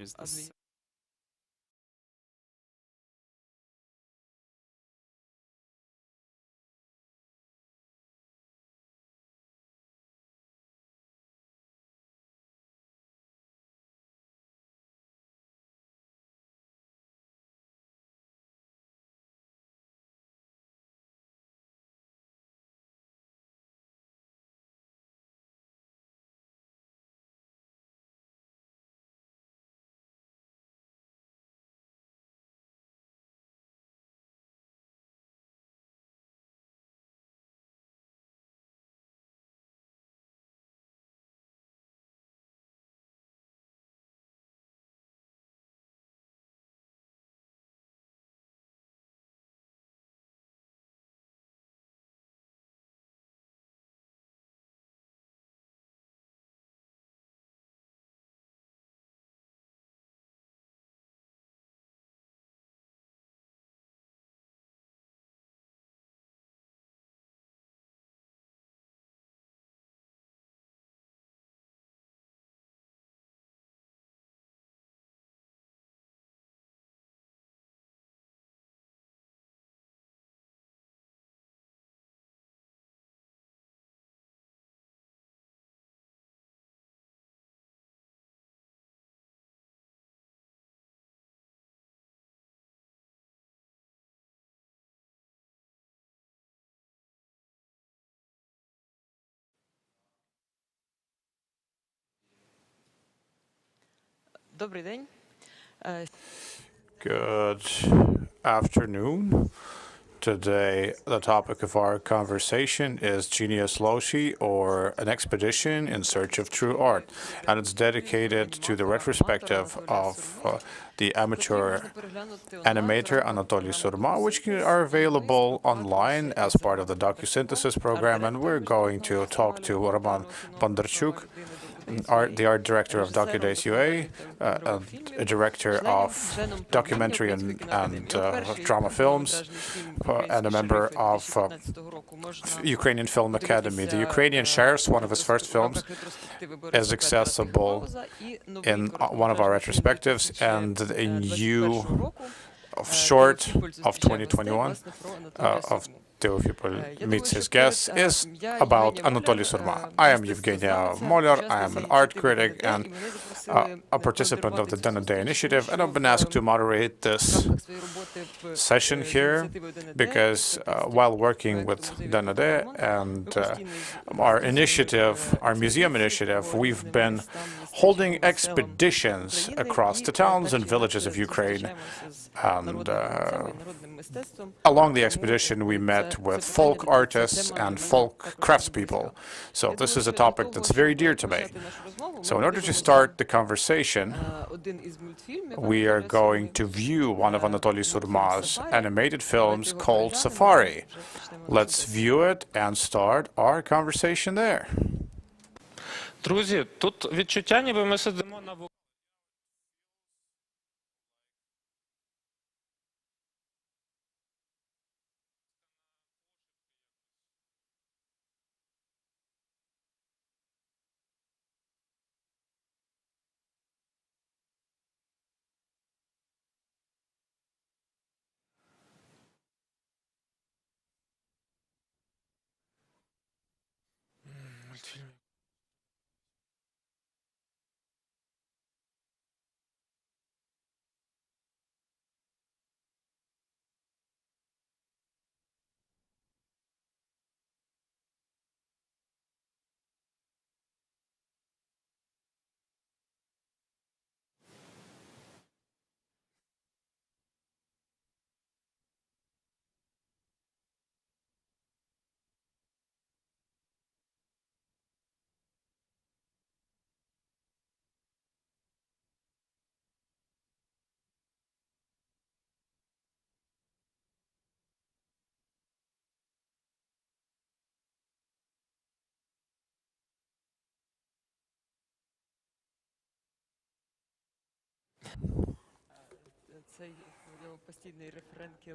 Is this Добрий день. Good afternoon. Today, the topic of our conversation is Genius Loci, or an expedition in search of true art. And it's dedicated to the retrospective of the amateur animator AnatoliiSurma, which are available online as part of the docu-synthesis program. And we're going to talk to Roman Bondarchuk, the art director of DocuDays UA, a director of documentary and drama films, and a member of Ukrainian Film Academy. The Ukrainian shares one of his first films is accessible in one of our retrospectives, and a new short of 2021 of Teofipol Meets His Guests is about AnatoliiSurma. I am Evgenia Moller, I am an art critic and a participant of the DND initiative, and I've been asked to moderate this session here because while working with DND and our initiative, our museum initiative, we've been holding expeditions across the towns and villages of Ukraine. And along the expedition, we met with folk artists and folk craftspeople. So this is a topic that's very dear to me. So in order to start the conversation, we are going to view one of AnatoliiSurma's animated films called Safari. Let's view it and start our conversation there. Друзі, тут відчуття, ніби ми сидимо на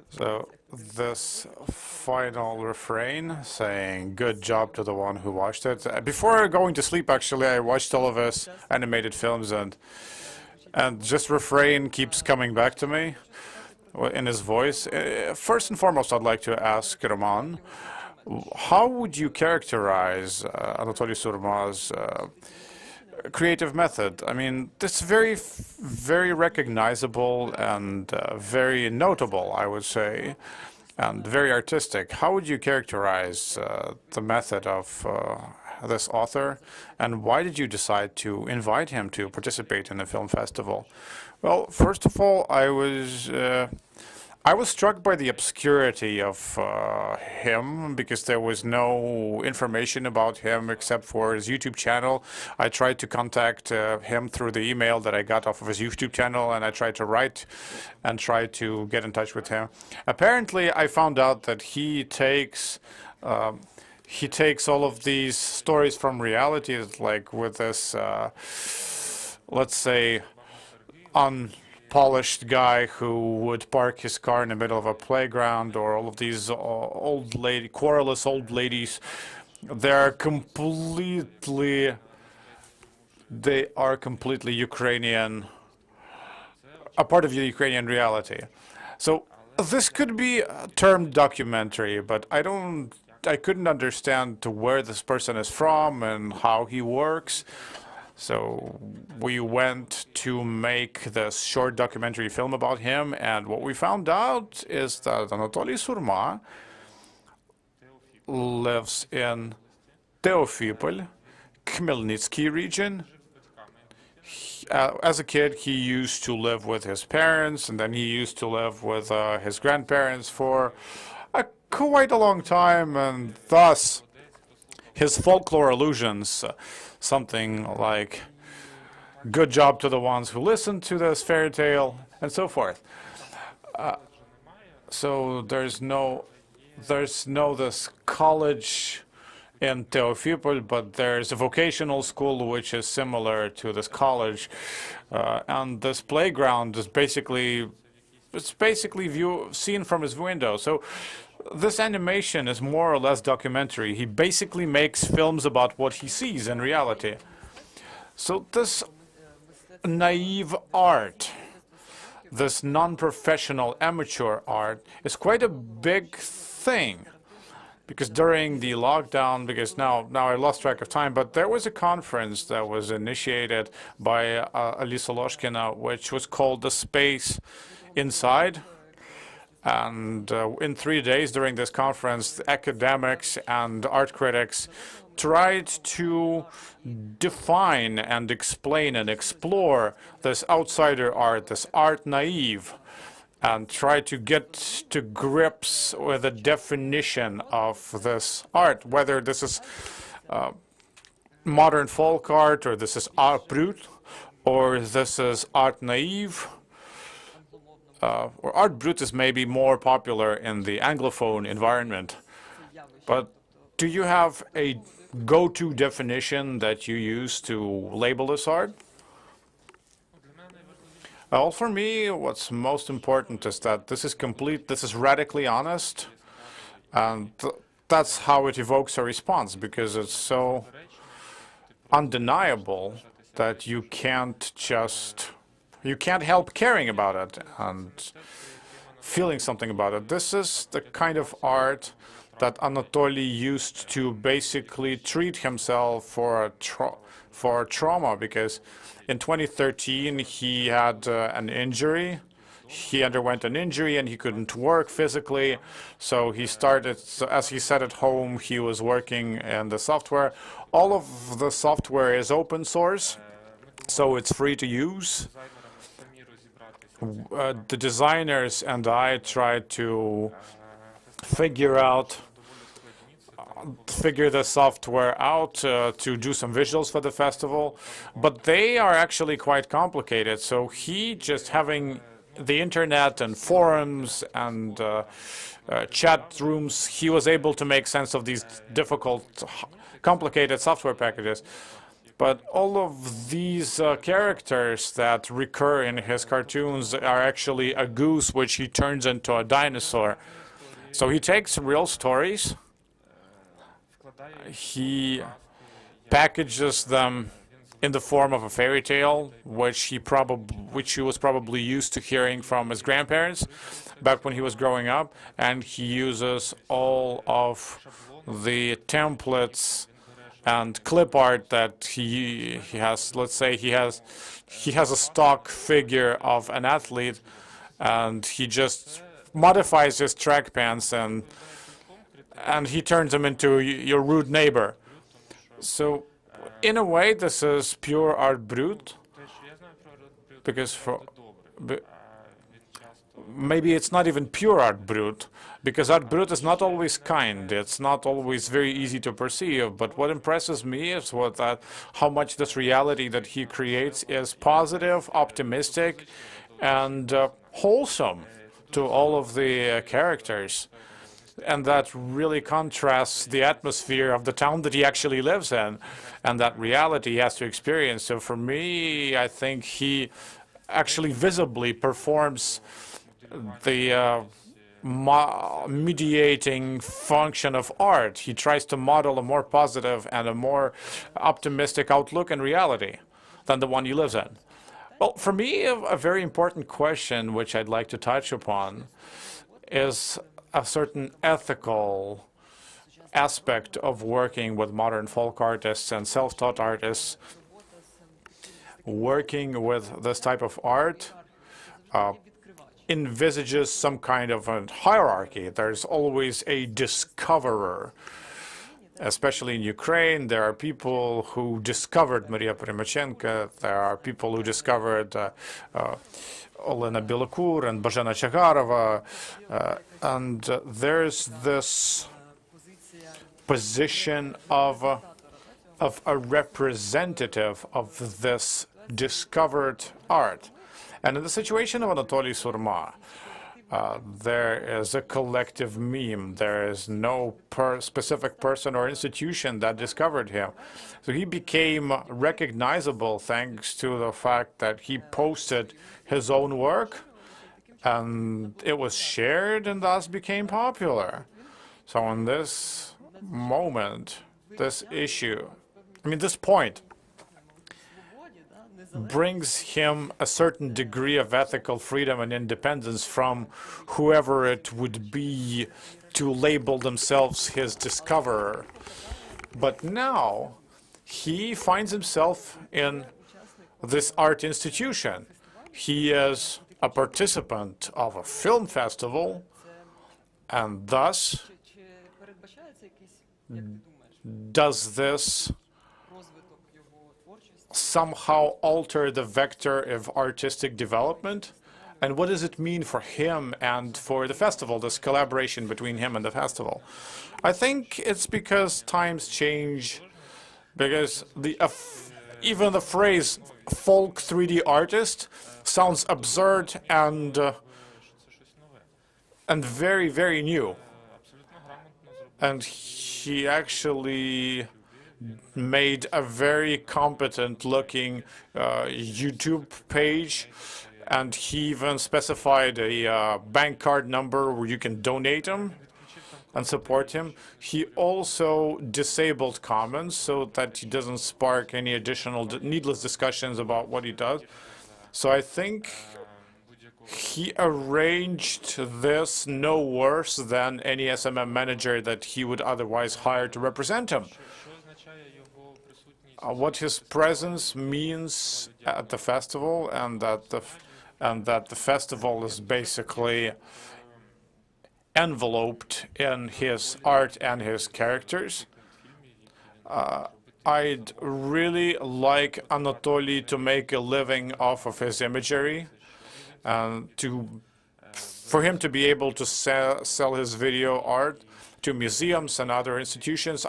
So this final refrain saying good job to the one who watched it. Before going to sleep, actually, I watched all of his animated films, and And just refrain keeps coming back to me in his voice. First and foremost, I'd like to ask Roman, how would you characterize Anatoly Surma's creative method? I mean, it's very recognizable and very notable, I would say, and very artistic. How would you characterize the method of this author, and why did you decide to invite him to participate in the film festival? Well, first of all, I was struck by the obscurity of him, because there was no information about him except for his YouTube channel. I tried to contact him through the email that I got off of his YouTube channel, and I tried to write and try to get in touch with him. Apparently, I found out that he takes all of these stories from reality, like with this, let's say, unpolished guy who would park his car in the middle of a playground, or all of these querulous old ladies. They are completely Ukrainian, a part of the Ukrainian reality. So this could be termed documentary, but I couldn't understand to where this person is from and how he works. So we went to make this short documentary film about him, and what we found out is that Anatoly Surma lives in Teofipol, Khmelnytsky region. As a kid, he used to live with his parents, and then he used to live with his grandparents for quite a long time, and thus his folklore allusions, something like "good job to the ones who listen to this fairy tale," and so forth. So there's no this college in Teofipol, but there's a vocational school which is similar to this college, and this playground is basically seen from his window. So this animation is more or less documentary. He basically makes films about what he sees in reality. So this naive art, this non-professional amateur art, is quite a big thing. Because during the lockdown, because now I lost track of time, but there was a conference that was initiated by Alisa Loshkina, which was called The Space Inside. And in 3 days during this conference, academics and art critics tried to define and explain and explore this outsider art, this art naive, and try to get to grips with the definition of this art, whether this is modern folk art, or this is art brut, or this is art naive. Or art brut is maybe more popular in the Anglophone environment. But do you have a go-to definition that you use to label this art? Well, for me, what's most important is that this is complete, this is radically honest, and that's how it evokes a response, because it's so undeniable that you can't help caring about it and feeling something about it. This is the kind of art that Anatoly used to basically treat himself for trauma, because in 2013 he had an injury. He underwent an injury and he couldn't work physically, so he started, as he said at home, he was working in the software. All of the software is open source, so it's free to use. The designers and I tried to figure the software out to do some visuals for the festival, but they are actually quite complicated. So he, just having the internet and forums and chat rooms, he was able to make sense of these difficult, complicated software packages. But all of these characters that recur in his cartoons are actually a goose which he turns into a dinosaur. So he takes real stories, he packages them in the form of a fairy tale, which he was probably used to hearing from his grandparents back when he was growing up, and he uses all of the templates and clip art that he has. Let's say he has a stock figure of an athlete, and he just modifies his track pants and he turns him into your rude neighbor. So in a way, this is pure art brut, because maybe it's not even pure art brut, because art brut is not always kind. It's not always very easy to perceive. But what impresses me is how much this reality that he creates is positive, optimistic, and wholesome to all of the characters. And that really contrasts the atmosphere of the town that he actually lives in and that reality he has to experience. So for me, I think he actually visibly performs the mediating function of art. He tries to model a more positive and a more optimistic outlook in reality than the one he lives in. Well, for me, a very important question which I'd like to touch upon is a certain ethical aspect of working with modern folk artists and self-taught artists. Working with this type of art envisages some kind of a hierarchy. There's always a discoverer. Especially in Ukraine, there are people who discovered Maria Primachenko. There are people who discovered Olena Bilokur and Borjana Chagarova, and there's this position of a representative of this discovered art. And in the situation of Anatolii Surma, there is a collective meme. There is no specific person or institution that discovered him. So he became recognizable thanks to the fact that he posted his own work, and it was shared and thus became popular. So in this moment, this issue, this point, brings him a certain degree of ethical freedom and independence from whoever it would be to label themselves his discoverer. But now he finds himself in this art institution. He is a participant of a film festival, and thus does this somehow alter the vector of artistic development? And what does it mean for him and for the festival, this collaboration between him and the festival? I think it's because times change, because even the phrase folk 3D artist sounds absurd and very, very new. And he actually made a very competent looking YouTube page, and he even specified a bank card number where you can donate him and support him. He also disabled comments so that he doesn't spark any additional needless discussions about what he does. So I think he arranged this no worse than any SMM manager that he would otherwise hire to represent him. What his presence means at the festival, and that the festival is basically enveloped in his art and his characters. I'd really like Anatolii to make a living off of his imagery, and for him to be able to sell his video art to museums and other institutions.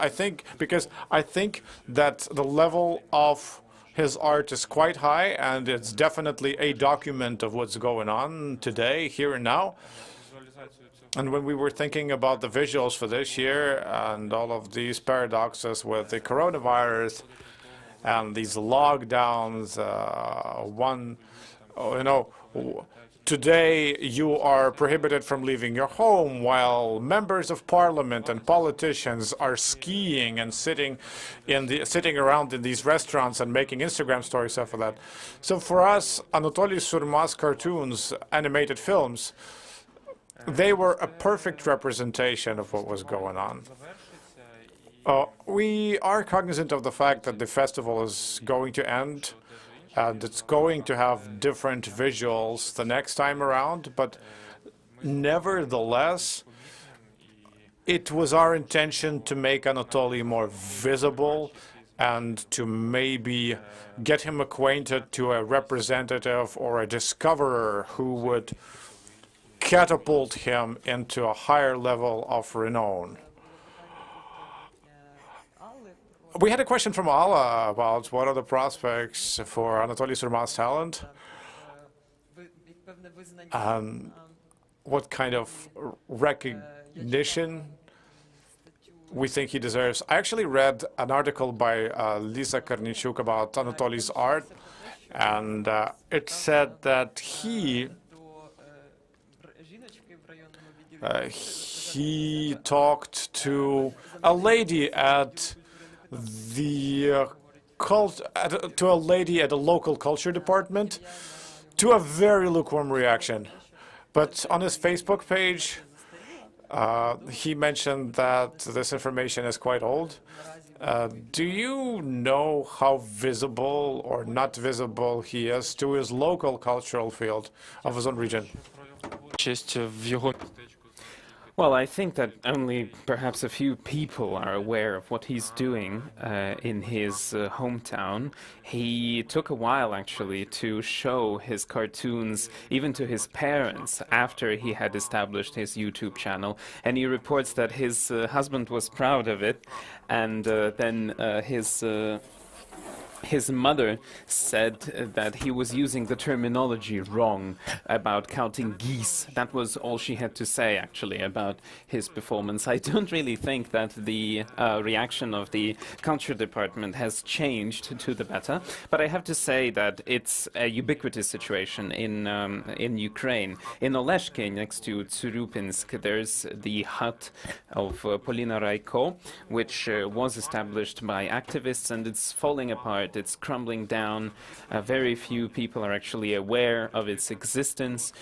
Because I think that the level of his art is quite high, and it's definitely a document of what's going on today, here and now. And when we were thinking about the visuals for this year and all of these paradoxes with the coronavirus and these lockdowns, Today, you are prohibited from leaving your home, while members of parliament and politicians are skiing and sitting around in these restaurants and making Instagram stories after that. So for us, AnatoliiSurmanoticeable cartoons, animated films, they were a perfect representation of what was going on. We are cognizant of the fact that the festival is going to end, and it's going to have different visuals the next time around, but nevertheless, it was our intention to make Anatoly more visible and to maybe get him acquainted to a representative or a discoverer who would catapult him into a higher level of renown. We had a question from Alla about what are the prospects for AnatoliiSurmanoticeable's talent and what kind of recognition we think he deserves. I actually read an article by Lisa Karnichuk about Anatoly's art, and it said that he talked to a lady at the at a local culture department, to a very lukewarm reaction. But on his Facebook page, he mentioned that this information is quite old. Do you know how visible or not visible he is to his local cultural field of his own region? Well, I think that only perhaps a few people are aware of what he's doing in his hometown. He took a while, actually, to show his cartoons even to his parents after he had established his YouTube channel. And he reports that his husband was proud of it, and then his mother said that he was using the terminology wrong about counting geese. That was all she had to say, actually, about his performance. I don't really think that the reaction of the culture department has changed to the better, but I have to say that it's a ubiquitous situation in Ukraine. In Oleshki, next to Tsurupinsk, there's the hut of Polina Riko, which was established by activists, and it's falling apart. It's crumbling down. Very few people are actually aware of its existence.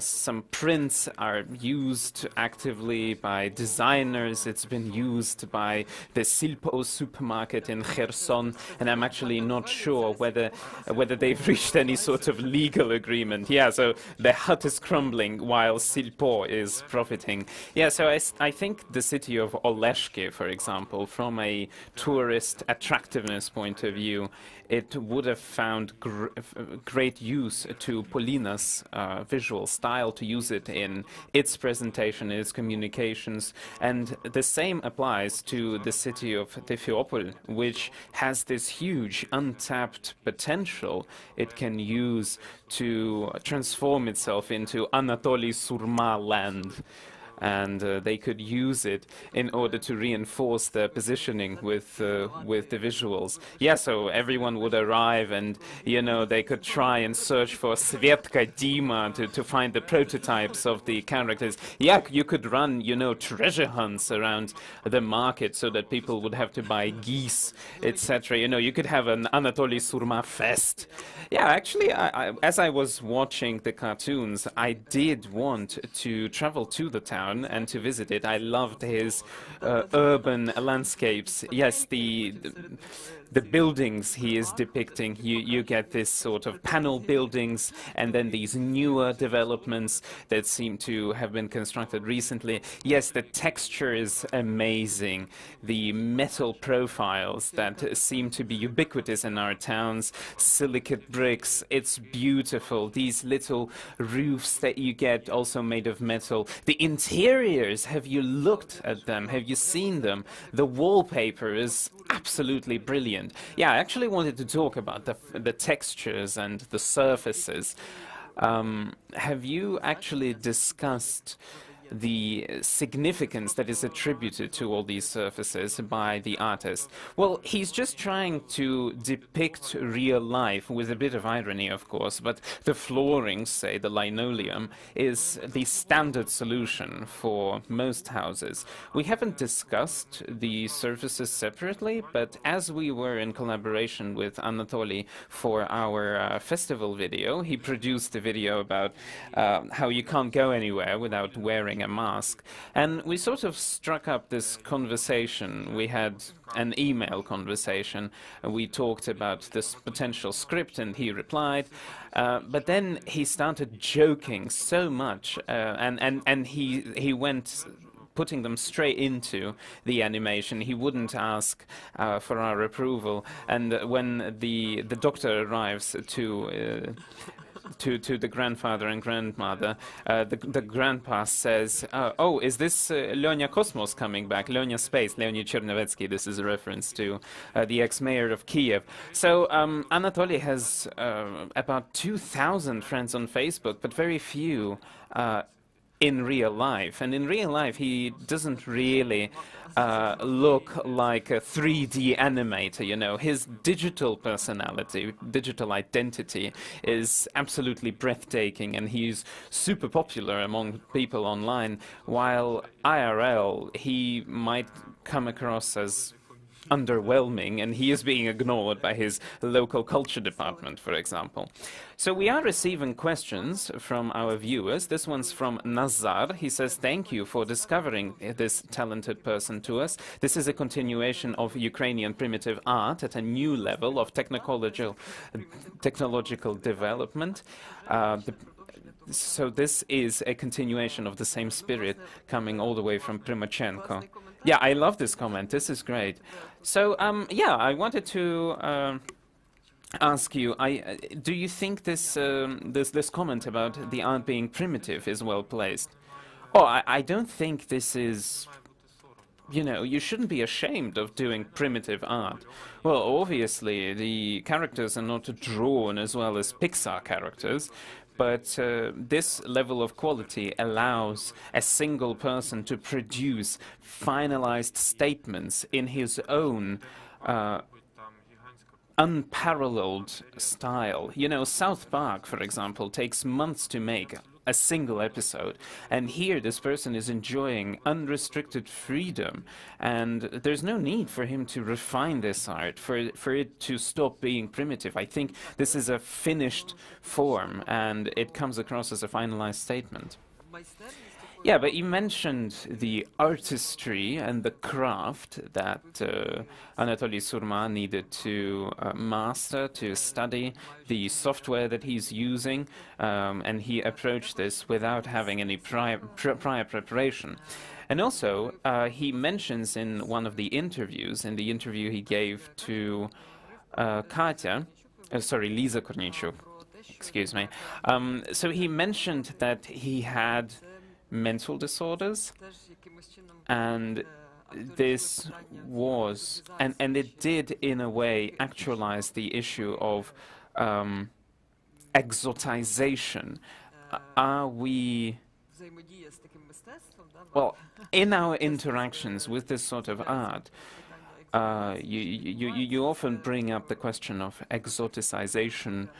Some prints are used actively by designers. It's been used by the Silpo supermarket in Kherson, and I'm actually not sure whether they've reached any sort of legal agreement. Yeah, so the hut is crumbling while Silpo is profiting. Yeah, so I think the city of Oleshki, for example, from a tourist attractiveness point of view, it would have found great use to Polina's visual style, to use it in its presentation, its communications. And the same applies to the city of Tefeopol, which has this huge untapped potential it can use to transform itself into AnatoliiSurma land. And they could use it in order to reinforce their positioning with the visuals. Yeah, so everyone would arrive, and they could try and search for Svetka, Dima to find the prototypes of the characters. Yeah, you could run treasure hunts around the market so that people would have to buy geese, etc. You could have an AnatoliiSurma fest. Yeah, actually, as I was watching the cartoons, I did want to travel to the town and to visit it. I loved his urban landscapes. Yes, the buildings he is depicting, you get this sort of panel buildings, and then these newer developments that seem to have been constructed recently. Yes, the texture is amazing. The metal profiles that seem to be ubiquitous in our towns, silicate bricks, it's beautiful. These little roofs that you get also made of metal. The interiors, have you looked at them? Have you seen them? The wallpaper is absolutely brilliant. Yeah, I actually wanted to talk about the textures and the surfaces. Have you actually discussed the significance that is attributed to all these surfaces by the artist? Well, he's just trying to depict real life with a bit of irony, of course, but the flooring, say the linoleum, is the standard solution for most houses. We haven't discussed the surfaces separately, but as we were in collaboration with Anatolii for our festival video, he produced a video about how you can't go anywhere without wearing a mask. And we sort of struck up this conversation. We had an email conversation. We talked about this potential script, and he replied. But then he started joking so much, and he went putting them straight into the animation. He wouldn't ask for our approval. And when the doctor arrives to the grandfather and grandmother, the grandpa says, oh, is this Leonia Cosmos coming back? Leonia Space, Leonid Chernevetsky. This is a reference to the ex-mayor of Kiev. So Anatolii has about 2,000 friends on Facebook, but very few in real life. And in real life, he doesn't really look like a 3D animator, you know. His digital personality, digital identity is absolutely breathtaking, and he's super popular among people online, while IRL, he might come across as underwhelming, and he is being ignored by his local culture department, for example. So we are receiving questions from our viewers. This one's from Nazar. He says, thank you for discovering this talented person to us. This is a continuation of Ukrainian primitive art at a new level of technological development. So this is a continuation of the same spirit coming all the way from Primachenko. Yeah, I love this comment. This is great. So, yeah, I wanted to ask you, do you think this comment about the art being primitive is well placed? Oh, I don't think this is... You know, you shouldn't be ashamed of doing primitive art. Well, obviously, the characters are not drawn as well as Pixar characters, but this level of quality allows a single person to produce finalized statements in his own unparalleled style. You know, South Park, for example, takes months to make a single episode, and here this person is enjoying unrestricted freedom, and there's no need for him to refine this art, for it to stop being primitive. I think this is a finished form, and it comes across as a finalized statement. Yeah, but you mentioned the artistry and the craft that Anatolii Surma needed to master, to study the software that he's using, and he approached this without having any prior preparation. And also, he mentions in one of the interviews, in the interview he gave to Lisa Kornichuk, excuse me, so he mentioned that he had mental disorders, and this was, and it did in a way actualize the issue of exotization. Are we, well, in our interactions with this sort of art, you often bring up the question of exoticization,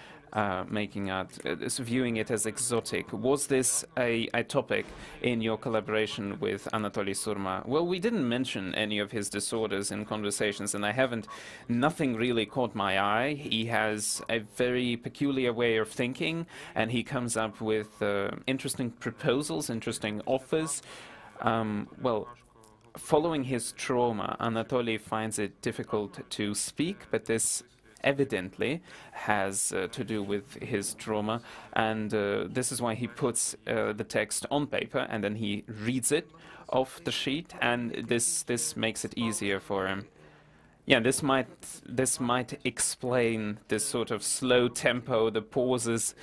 making art, viewing it as exotic. Was this a topic in your collaboration with Anatolii Surma? Well, we didn't mention any of his disorders in conversations, and nothing really caught my eye. He has a very peculiar way of thinking, and he comes up with interesting proposals, interesting offers. Well, following his trauma, Anatolii finds it difficult to speak, but this evidently has to do with his trauma, and this is why he puts the text on paper and then he reads it off the sheet, and this makes it easier for him. Yeah, this might explain this sort of slow tempo, the pauses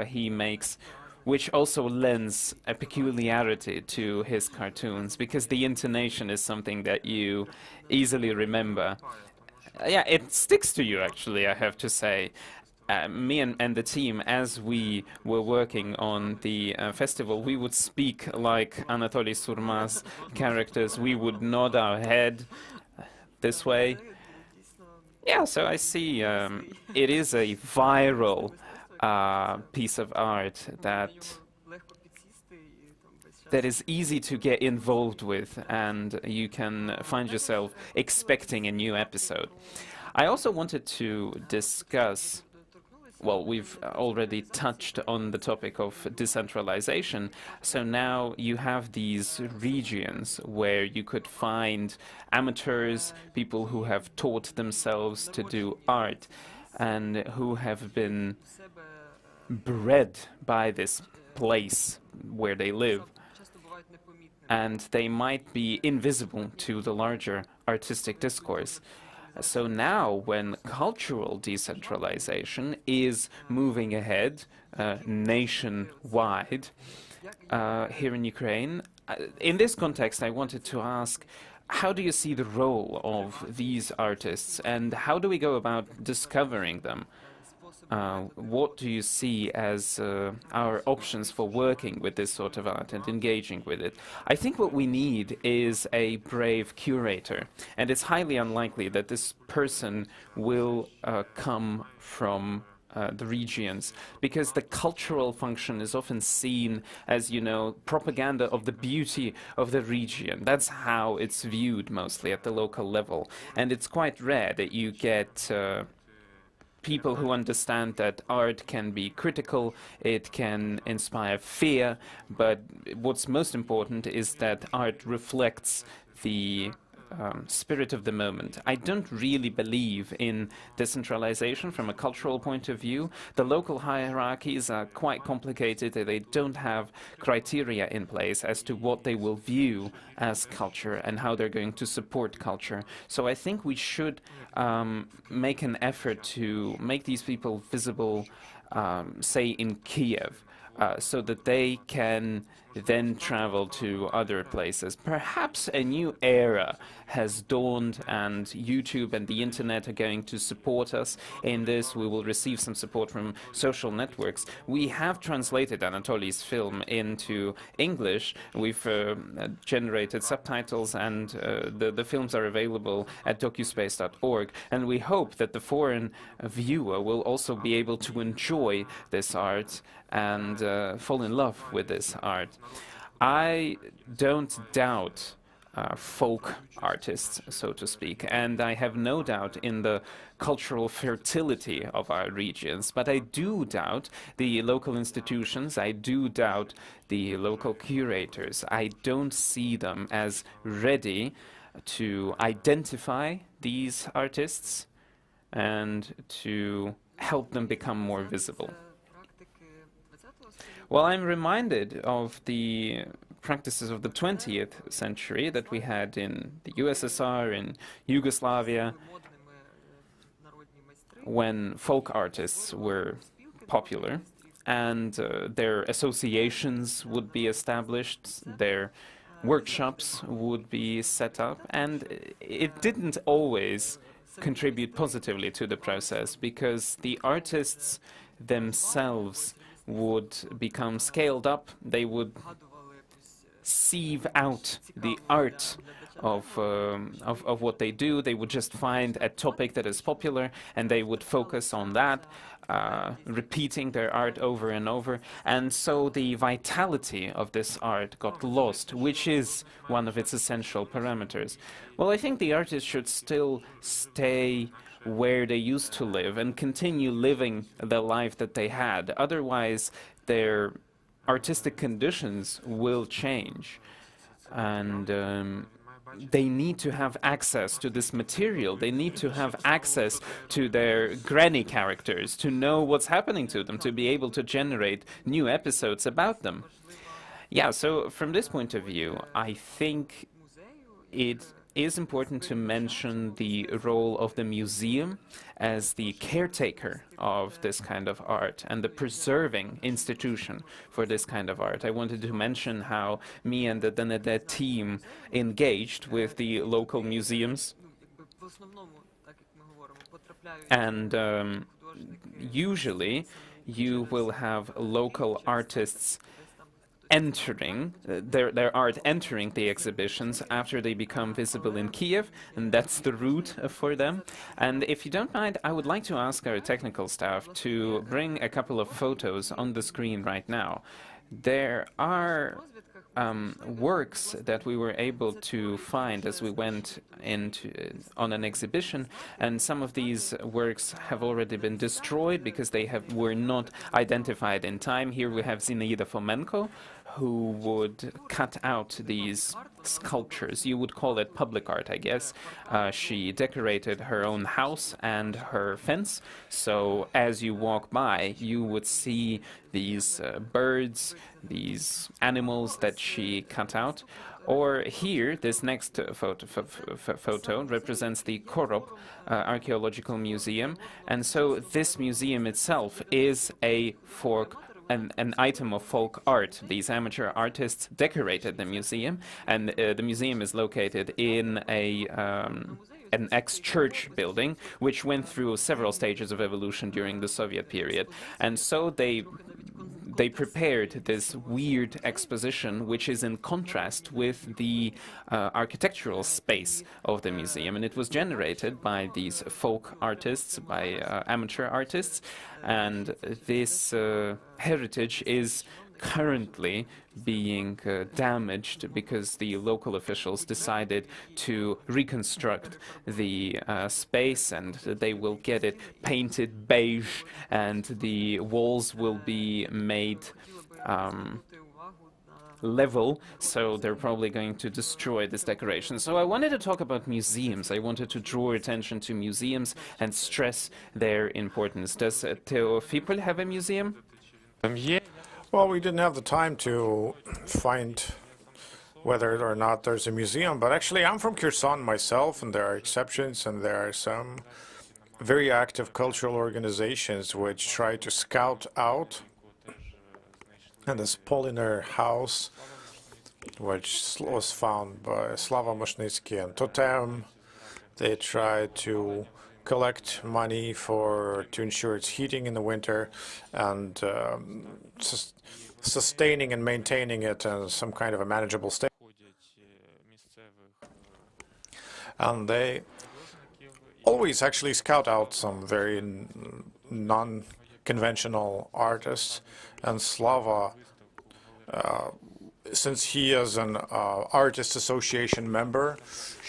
he makes, which also lends a peculiarity to his cartoons, because the intonation is something that you easily remember. Yeah, it sticks to you, actually, I have to say. me and the team, as we were working on the festival, we would speak like Anatoly Surma's characters. We would nod our head this way. Yeah, so I see it is a viral piece of art that is easy to get involved with, and you can find yourself expecting a new episode. I also wanted to discuss, well, we've already touched on the topic of decentralization, so now you have these regions where you could find amateurs, people who have taught themselves to do art, and who have been bred by this place where they live. And they might be invisible to the larger artistic discourse. So now, when cultural decentralization is moving ahead nationwide here in Ukraine, in this context, I wanted to ask, how do you see the role of these artists, and how do we go about discovering them? What do you see as our options for working with this sort of art and engaging with it? I think what we need is a brave curator, and it's highly unlikely that this person will come from the regions, because the cultural function is often seen as, you know, propaganda of the beauty of the region. That's how it's viewed mostly at the local level, and it's quite rare that you get people who understand that art can be critical, it can inspire fear, but what's most important is that art reflects the spirit of the moment. I don't really believe in decentralization from a cultural point of view. The local hierarchies are quite complicated. They don't have criteria in place as to what they will view as culture and how they're going to support culture. So I think we should make an effort to make these people visible, say in Kiev, so that they can then travel to other places. Perhaps a new era has dawned, and YouTube and the internet are going to support us in this. We will receive some support from social networks. We have translated Anatoli's film into English. We've generated subtitles, and the films are available at docuspace.org, and we hope that the foreign viewer will also be able to enjoy this art and fall in love with this art. I don't doubt folk artists, so to speak, and I have no doubt in the cultural fertility of our regions, but I do doubt the local institutions, I do doubt the local curators. I don't see them as ready to identify these artists and to help them become more visible. Well, I'm reminded of the practices of the 20th century that we had in the USSR, in Yugoslavia, when folk artists were popular, and their associations would be established, their workshops would be set up, and it didn't always contribute positively to the process, because the artists themselves would become scaled up. They would sieve out the art of what they do. They would just find a topic that is popular, and they would focus on that, repeating their art over and over. And so the vitality of this art got lost, which is one of its essential parameters. Well, I think the artists should still stay where they used to live and continue living the life that they had. Otherwise, their artistic conditions will change. And they need to have access to this material. They need to have access to their granny characters, to know what's happening to them, to be able to generate new episodes about them. Yeah, so from this point of view, I think it is important to mention the role of the museum as the caretaker of this kind of art and the preserving institution for this kind of art. I wanted to mention how me and the team engaged with the local museums. And usually you will have local artists entering their art entering the exhibitions after they become visible in Kiev, and that's the route for them. And if you don't mind, I would like to ask our technical staff to bring a couple of photos on the screen right now. There are works that we were able to find as we went into on an exhibition, and some of these works have already been destroyed because they were not identified in time. Here we have Zinaida Fomenko, who would cut out these sculptures. You would call it public art, I guess. She decorated her own house and her fence, so as you walk by, you would see these birds, these animals that she cut out. Or here, this next photo represents the Korop Archaeological Museum, and so this museum itself is a an item of folk art. These amateur artists decorated the museum, and the museum is located in an ex-church building, which went through several stages of evolution during the Soviet period. And so they prepared this weird exposition, which is in contrast with the architectural space of the museum. And it was generated by these folk artists, by amateur artists. And this heritage is currently being damaged because the local officials decided to reconstruct the space, and they will get it painted beige, and the walls will be made level, so they're probably going to destroy this decoration. So I wanted to talk about museums. I wanted to draw attention to museums and stress their importance. Does Teofipol have a museum? Well, we didn't have the time to find whether or not there's a museum, but actually I'm from Kherson myself, and there are exceptions, and there are some very active cultural organizations which try to scout out. And this Polina house, which was found by Slava Mushnitsky and Totem, they try to collect money to ensure its heating in the winter, and sustaining and maintaining it in some kind of a manageable state. And they always actually scout out some very non-conventional artists. And Slava, since he is an artist association member,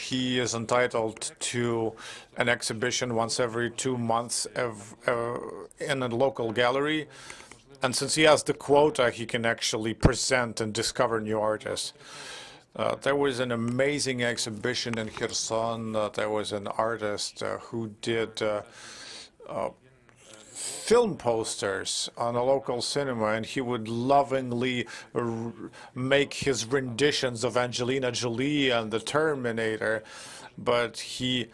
he is entitled to an exhibition once every 2 months in a local gallery. And since he has the quota, he can actually present and discover new artists. There was an amazing exhibition in Kherson. There was an artist who did film posters on a local cinema, and he would lovingly make his renditions of Angelina Jolie and the Terminator, but he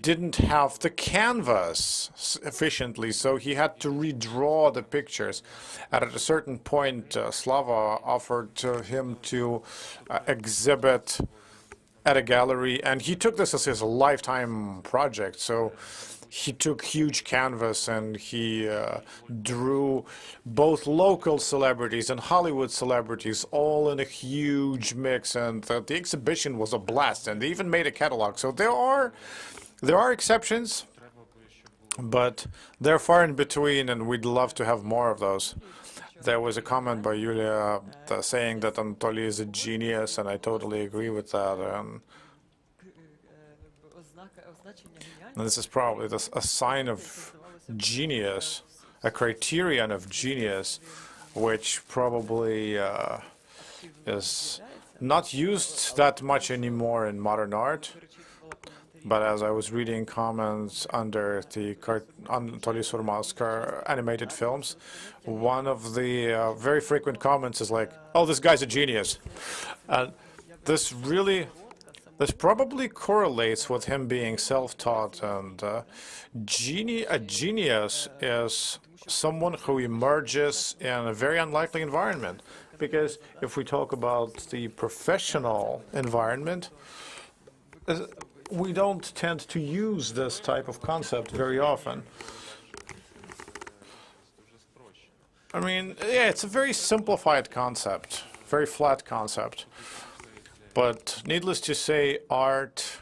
didn't have the canvas efficiently, so he had to redraw the pictures. And at a certain point, Slava offered to him to exhibit at a gallery, and he took this as his lifetime project. So he took huge canvas and he drew both local celebrities and Hollywood celebrities all in a huge mix, and the exhibition was a blast, and they even made a catalog. So there are exceptions, but they're far in between, and we'd love to have more of those. There was a comment by Yulia saying that Anatoly is a genius, and I totally agree with that. And this is probably a sign of genius, a criterion of genius, which probably is not used that much anymore in modern art. But as I was reading comments under the AnatoliiSurmanoticeable animated films, one of the very frequent comments is like, "Oh, this guy's a genius." And this probably correlates with him being self-taught. And a genius is someone who emerges in a very unlikely environment. Because if we talk about the professional environment, we don't tend to use this type of concept very often. I mean, yeah, it's a very simplified concept, very flat concept. But needless to say, art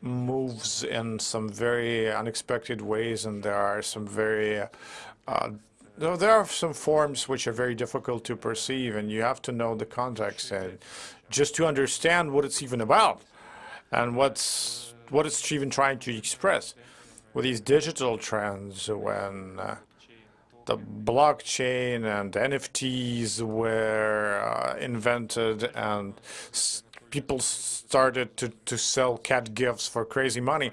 moves in some very unexpected ways, and there are some very there are some forms which are very difficult to perceive, and you have to know the context and just to understand what it's even about and what it's even trying to express. With these digital trends, when the blockchain and NFTs were invented, and people started to sell cat gifts for crazy money.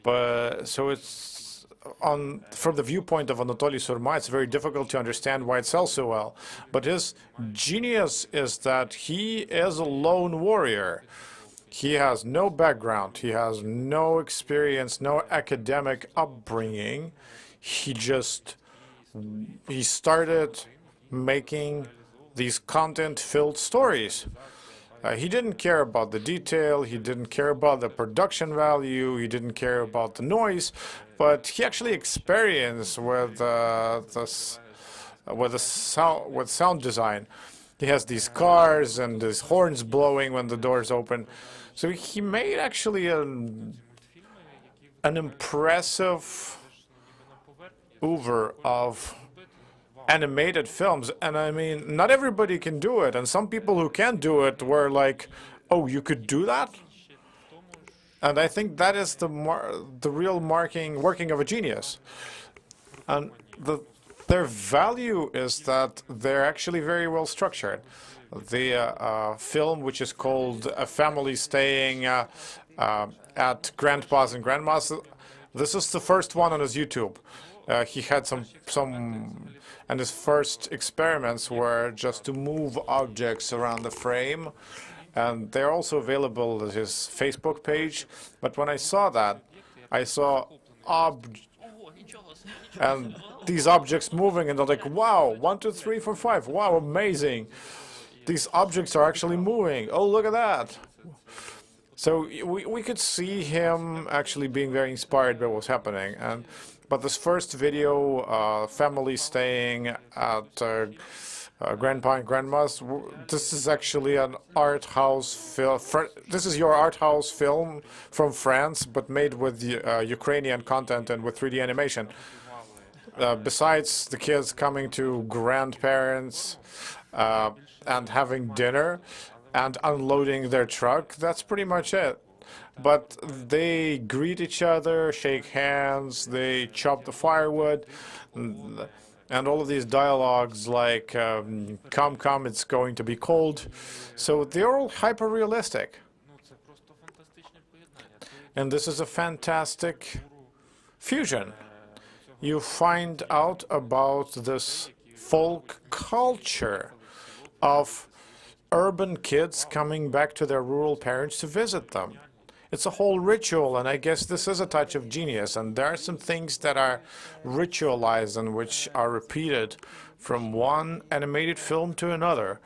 But so it's from the viewpoint of AnatoliiSurma, it's very difficult to understand why it sells so well. But his genius is that he is a lone warrior. He has no background. He has no experience, no academic upbringing. He started making these content-filled stories. He didn't care about the detail, he didn't care about the production value, he didn't care about the noise, but he actually experienced with sound design. He has these cars and these horns blowing when the doors open. So he made actually an impressive oeuvre of animated films, and I mean, not everybody can do it, and some people who can do it were like, oh, you could do that? And I think that is the real working of a genius. And their value is that they're actually very well structured. The film, which is called A Family Staying at Grandpa's and Grandma's, this is the first one on his YouTube. He had and his first experiments were just to move objects around the frame, and they're also available at his Facebook page. But when I saw that, I saw and these objects moving, and they're like, wow, 1, 2, 3, 4, 5, wow, amazing. These objects are actually moving. Oh, look at that. So we could see him actually being very inspired by what's happening. But this first video, family staying at Grandpa and Grandma's, this is actually an art house film. This is your art house film from France, but made with Ukrainian content and with 3D animation. Besides the kids coming to grandparents and having dinner and unloading their truck, that's pretty much it. But they greet each other, shake hands, they chop the firewood, and all of these dialogues like, come, come, it's going to be cold. So they're all hyper-realistic. And this is a fantastic fusion. You find out about this folk culture of urban kids coming back to their rural parents to visit them. It's a whole ritual, and I guess this is a touch of genius. And there are some things that are ritualized and which are repeated from one animated film to another.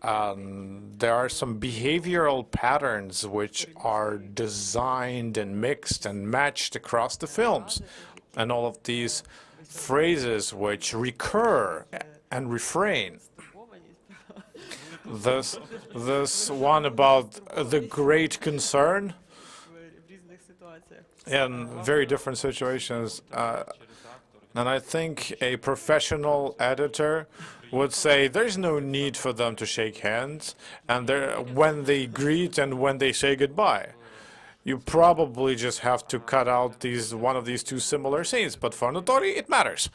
There are some behavioral patterns which are designed and mixed and matched across the films. And all of these phrases which recur and refrain. This one about the great concern in very different situations. And I think a professional editor would say there's no need for them to shake hands and when they greet and when they say goodbye. You probably just have to cut out one of these two similar scenes, but for Anatolii it matters,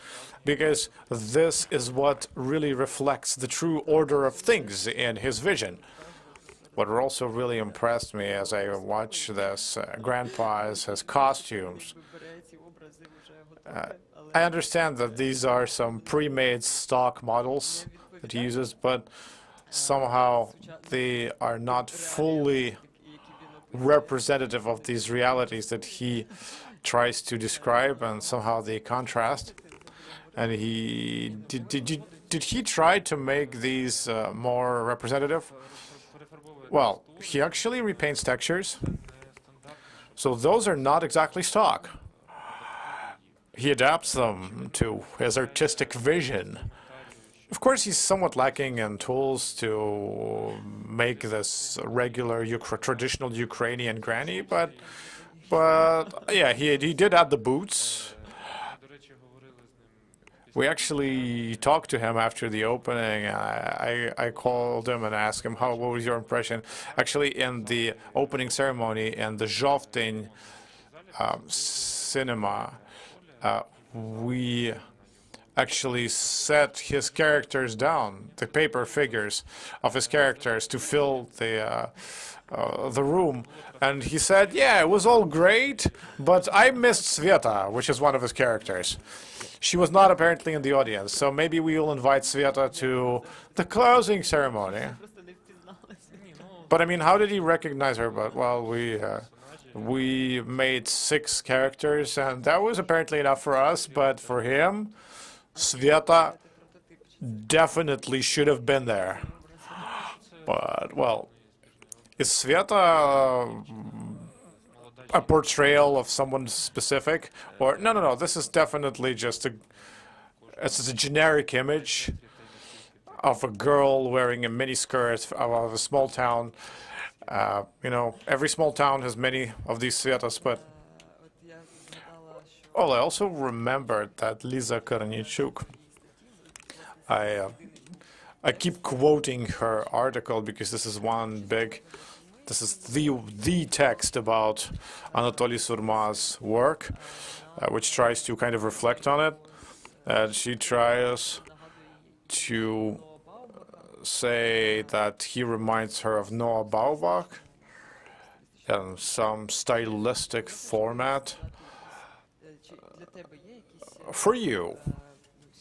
because this is what really reflects the true order of things in his vision. What also really impressed me as I watched this, Grandpa, is his costumes. I understand that these are some pre-made stock models that he uses, but somehow they are not fully representative of these realities that he tries to describe, and somehow they contrast. And did he try to make these more representative? Well, he actually repaints textures. So those are not exactly stock. He adapts them to his artistic vision. Of course, he's somewhat lacking in tools to make this regular traditional Ukrainian granny, but yeah, he did add the boots. We actually talked to him after the opening. I called him and asked him, what was your impression? Actually, in the opening ceremony in the Zhovtin cinema, we actually set his characters down, the paper figures of his characters, to fill the room. And he said, yeah, it was all great, but I missed Sveta, which is one of his characters. She was not apparently in the audience, so maybe we will invite Sveta to the closing ceremony. But I mean, how did he recognize her? But well, we made 6 characters, and that was apparently enough for us. But for him, Sveta definitely should have been there. But well, is Sveta a portrayal of someone specific? Or no, this is definitely just it's a generic image of a girl wearing a mini skirt of a small town. You know, every small town has many of these Svetas, but well, I also remembered that Lisa Kornichuk. I keep quoting her article because this is the text about Anatolii Surma's work, which tries to kind of reflect on it. And she tries to say that he reminds her of Noah Baumbach in some stylistic format. For you,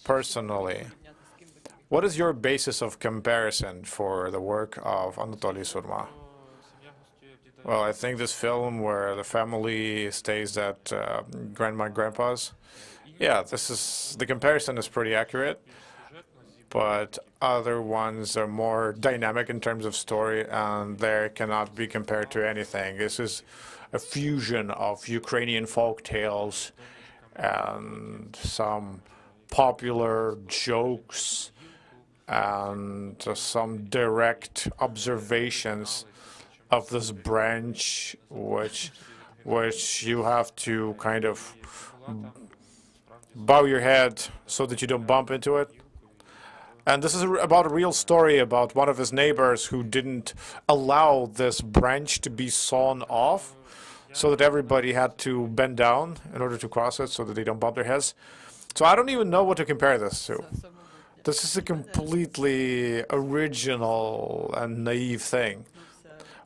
personally, what is your basis of comparison for the work of Anatolii Surma? Well, I think this film where the family stays at grandma and grandpa's, yeah, the comparison is pretty accurate, but other ones are more dynamic in terms of story, and they cannot be compared to anything. This is a fusion of Ukrainian folk tales and some popular jokes and some direct observations of this branch, which you have to kind of bow your head so that you don't bump into it. And this is about a real story about one of his neighbors who didn't allow this branch to be sawn off, so that everybody had to bend down in order to cross it so that they don't bump their heads. So I don't even know what to compare this to. This is a completely original and naive thing.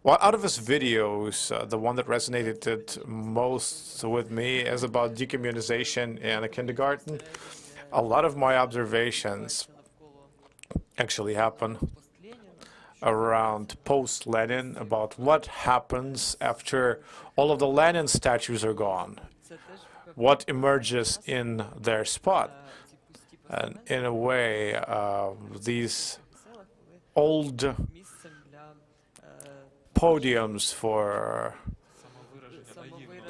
Well, out of his videos, the one that resonated most with me is about decommunization in a kindergarten. A lot of my observations actually happen around post-Lenin, about what happens after all of the Lenin statues are gone, what emerges in their spot. And in a way, these old podiums for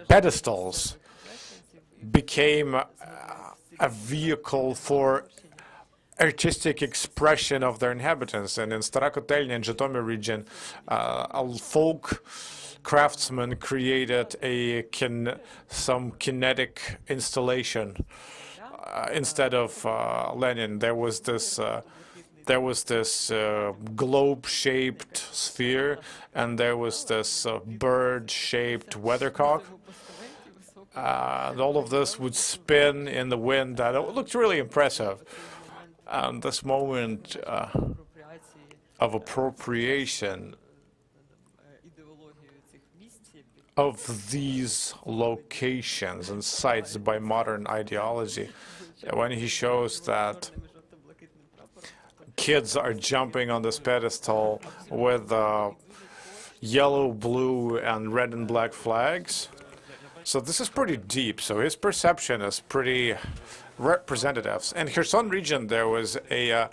pedestals became a vehicle for artistic expression of their inhabitants. And in Stara Kotelnya in Zhytomyr region, a folk craftsman created some kinetic installation. Instead of Lenin, there was this globe-shaped sphere, and there was this bird-shaped weathercock. And all of this would spin in the wind, and it looked really impressive. And this moment of appropriation of these locations and sites by modern ideology, when he shows that kids are jumping on this pedestal with yellow, blue, and red and black flags. So this is pretty deep. So his perception is pretty representative. In Kherson region, there was a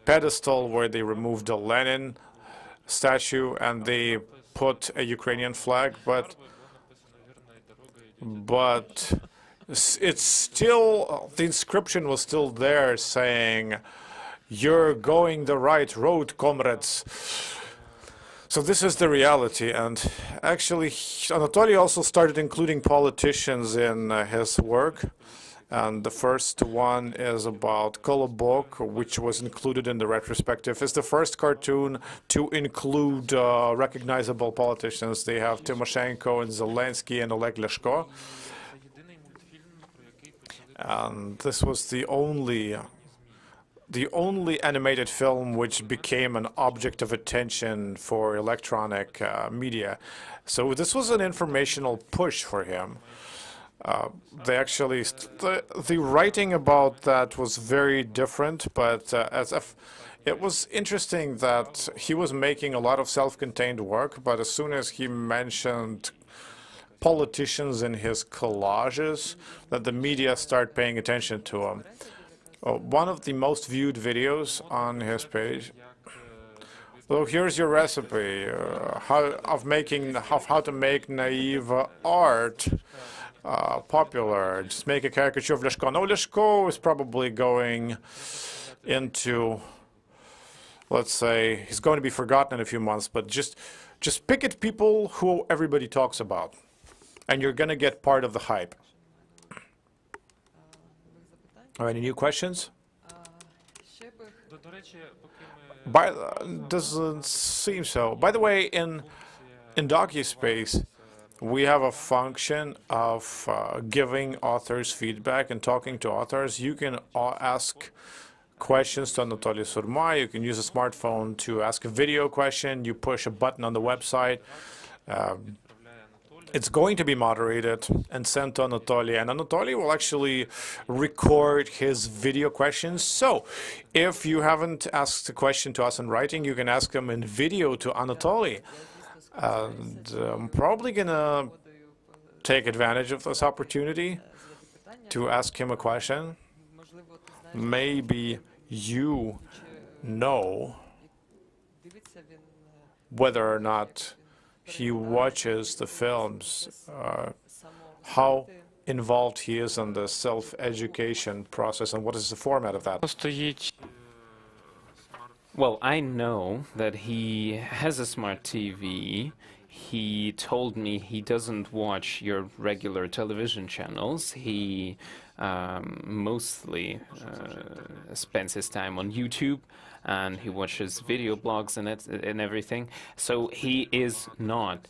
pedestal where they removed a Lenin statue and they put a Ukrainian flag, but but it's still, the inscription was still there saying, "You're going the right road, comrades." So this is the reality, and actually Anatoly also started including politicians in his work, and the first one is about Kolobok, which was included in the retrospective. It's the first cartoon to include recognizable politicians. They have Tymoshenko and Zelensky and Oleg Leshko, and this was the only animated film which became an object of attention for electronic media. So this was an informational push for him. They actually, the writing about that was very different, but it was interesting that he was making a lot of self-contained work, but as soon as he mentioned politicians in his collages, that the media start paying attention to him. One of the most viewed videos on his page. So here's your recipe how to make naive art popular. Just make a caricature of Leshko. No, Leshko is probably going into, let's say, he's going to be forgotten in a few months. But just pick at people who everybody talks about, and you're going to get part of the hype. Any new questions? Doesn't seem so. By the way, in DocuSpace, we have a function of giving authors feedback and talking to authors. You can ask questions to AnatoliiSurma. You can use a smartphone to ask a video question. You push a button on the website. It's going to be moderated and sent to Anatoly, and Anatoly will actually record his video questions. So if you haven't asked a question to us in writing, you can ask them in video to Anatoly. And I'm probably going to take advantage of this opportunity to ask him a question. Maybe you know whether or not he watches the films, how involved he is in the self-education process, and what is the format of that? Well, I know that he has a smart TV. He told me he doesn't watch your regular television channels. He mostly spends his time on YouTube, and he watches video blogs and everything. So he is not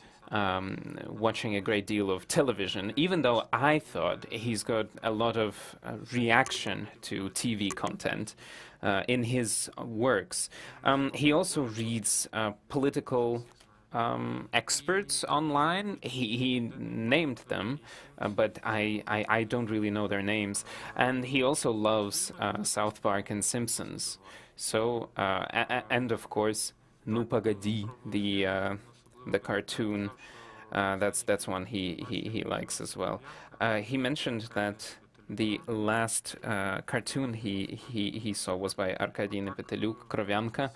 watching a great deal of television, even though I thought he's got a lot of reaction to TV content in his works. He also reads political experts online. He named them, but I don't really know their names. And he also loves South Park and Simpsons. So and of course Nu Pagadi, the cartoon. That's one he likes as well. He mentioned that the last cartoon he saw was by Arkady Nepeteluk, Krovyanka,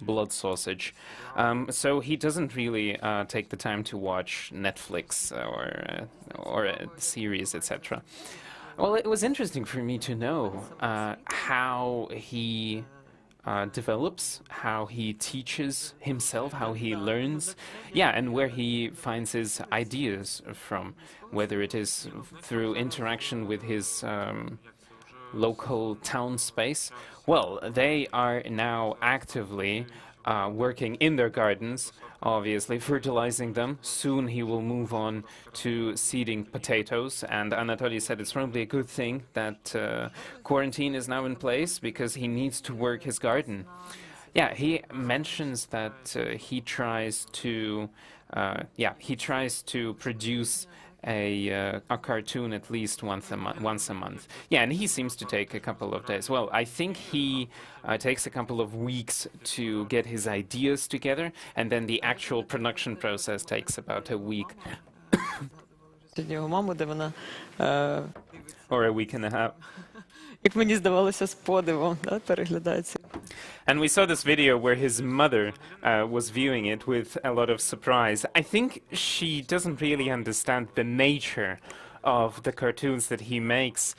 Blood Sausage. So he doesn't really take the time to watch Netflix or a series, etc. Well, it was interesting for me to know how he develops, how he teaches himself, how he learns, yeah, and where he finds his ideas from, whether it is through interaction with his local town space. Well, they are now actively working in their gardens, obviously, fertilizing them. Soon he will move on to seeding potatoes, and Anatoly said it's probably a good thing that quarantine is now in place, because he needs to work his garden. Yeah, he mentions that he tries to produce a cartoon at least once a month. Yeah, and he seems to take a couple of days. Well, I think he takes a couple of weeks to get his ideas together, and then the actual production process takes about a week. Or a week and a half. як мені здавалося, з подивом, да, переглядається. And we saw this video where his mother was viewing it with a lot of surprise. I think she doesn't really understand the nature of the cartoons that he makes,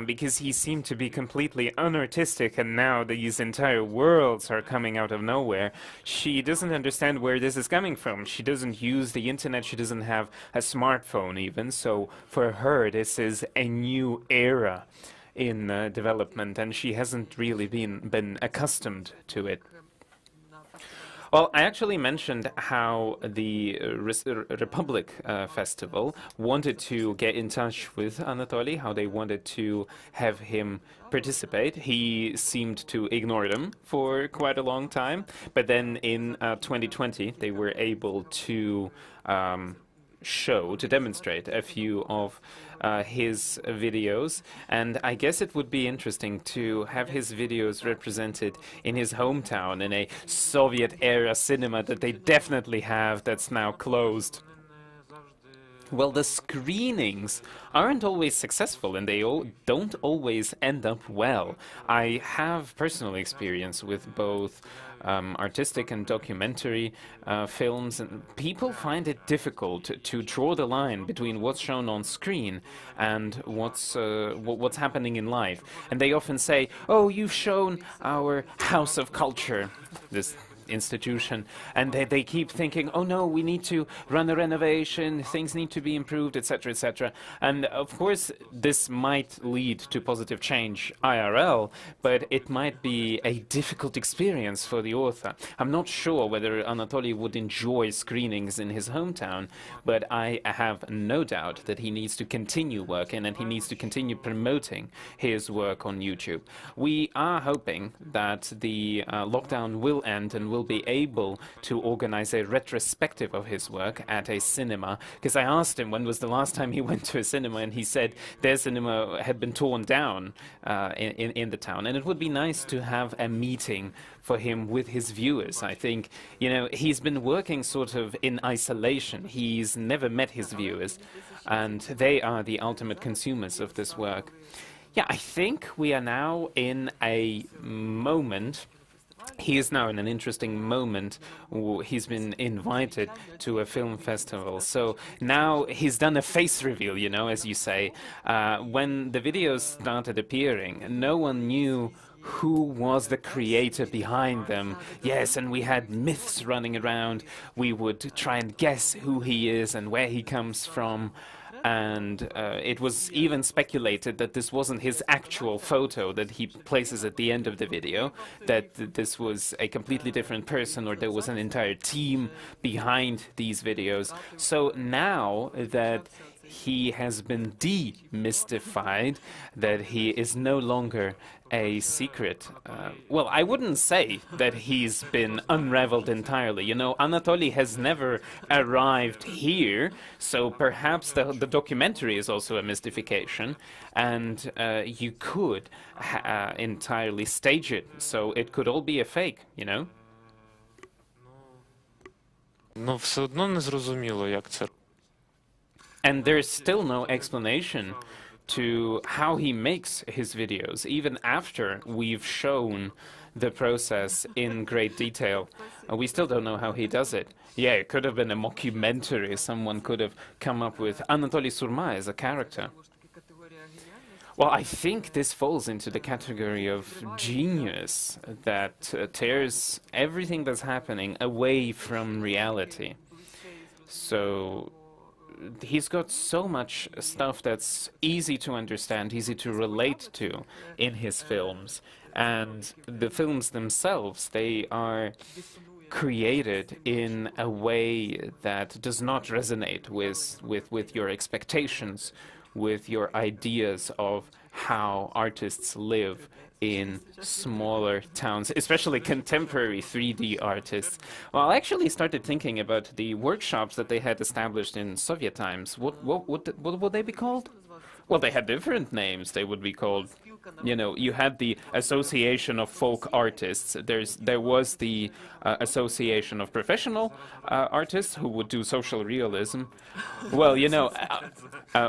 because he seemed to be completely unartistic, and now these entire worlds are coming out of nowhere. She doesn't understand where this is coming from. She doesn't use the internet. She doesn't have a smartphone even. So for her, this is a new era in development, and she hasn't really been accustomed to it. Well, I actually mentioned how the Republic Festival wanted to get in touch with Anatoly, how they wanted to have him participate. He seemed to ignore them for quite a long time, but then in 2020 they were able to to demonstrate a few of his videos, and I guess it would be interesting to have his videos represented in his hometown in a Soviet-era cinema that they definitely have that's now closed. Well, the screenings aren't always successful, and they don't always end up well. I have personal experience with both artistic and documentary films, and people find it difficult to draw the line between what's shown on screen and what's happening in life. And they often say, "Oh, you've shown our house of culture," this institution, and they keep thinking, oh no, we need to run a renovation, things need to be improved, etc., etc. And of course this might lead to positive change IRL, but it might be a difficult experience for the author. I'm not sure whether Anatoly would enjoy screenings in his hometown, but I have no doubt that he needs to continue working, and he needs to continue promoting his work on YouTube. We are hoping that the lockdown will end, and will be able to organize a retrospective of his work at a cinema, because I asked him when was the last time he went to a cinema, and he said their cinema had been torn down in the town, and it would be nice to have a meeting for him with his viewers. I think, you know, he's been working sort of in isolation. He's never met his viewers, and they are the ultimate consumers of this work. Yeah, I think we are now in a moment. He is now in an interesting moment. He's been invited to a film festival. So now he's done a face reveal, you know, as you say. When the videos started appearing, no one knew who was the creator behind them. Yes, and we had myths running around. We would try and guess who he is and where he comes from. And it was even speculated that this wasn't his actual photo that he places at the end of the video, that this was a completely different person, or there was an entire team behind these videos. So now that he has been demystified, that he is no longer a secret. Well, I wouldn't say that he's been unraveled entirely. You know, Anatoly has never arrived here, so perhaps the documentary is also a mystification, and you could entirely stage it, so it could all be a fake, you know? Ну, все одно не зрозуміло, як це. And there's still no explanation to how he makes his videos, even after we've shown the process in great detail. We still don't know how he does it. Yeah, it could have been a mockumentary. Someone could have come up with AnatoliiSurmanoticeable as a character. Well, I think this falls into the category of genius that tears everything that's happening away from reality. So he's got so much stuff that's easy to understand, easy to relate to in his films. And the films themselves, they are created in a way that does not resonate with your expectations, with your ideas of how artists live in smaller towns, especially contemporary 3D artists. Well, I actually started thinking about the workshops that they had established in Soviet times. What would they be called? Well, they had different names. They would be called, you know, you had the Association of Folk Artists. There was the Association of Professional Artists who would do social realism. Well, you know,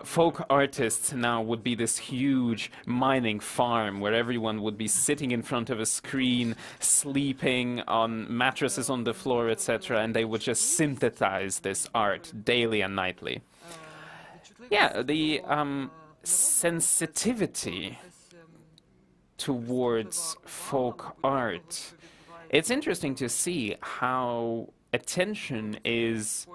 folk artists now would be this huge mining farm where everyone would be sitting in front of a screen, sleeping on mattresses on the floor, etc., and they would just synthesize this art daily and nightly. Yeah, the sensitivity towards folk art. It's interesting to see how attention is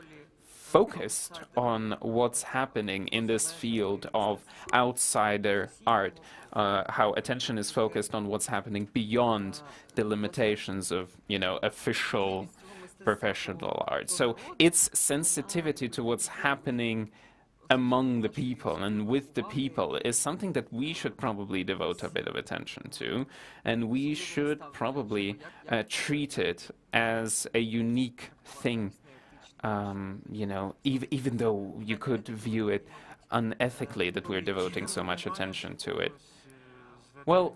focused on what's happening in this field of outsider art, how attention is focused on what's happening beyond the limitations of, you know, official professional art. So its sensitivity to what's happening among the people and with the people is something that we should probably devote a bit of attention to, and we should probably treat it as a unique thing, you know, even though you could view it unethically that we're devoting so much attention to it. Well,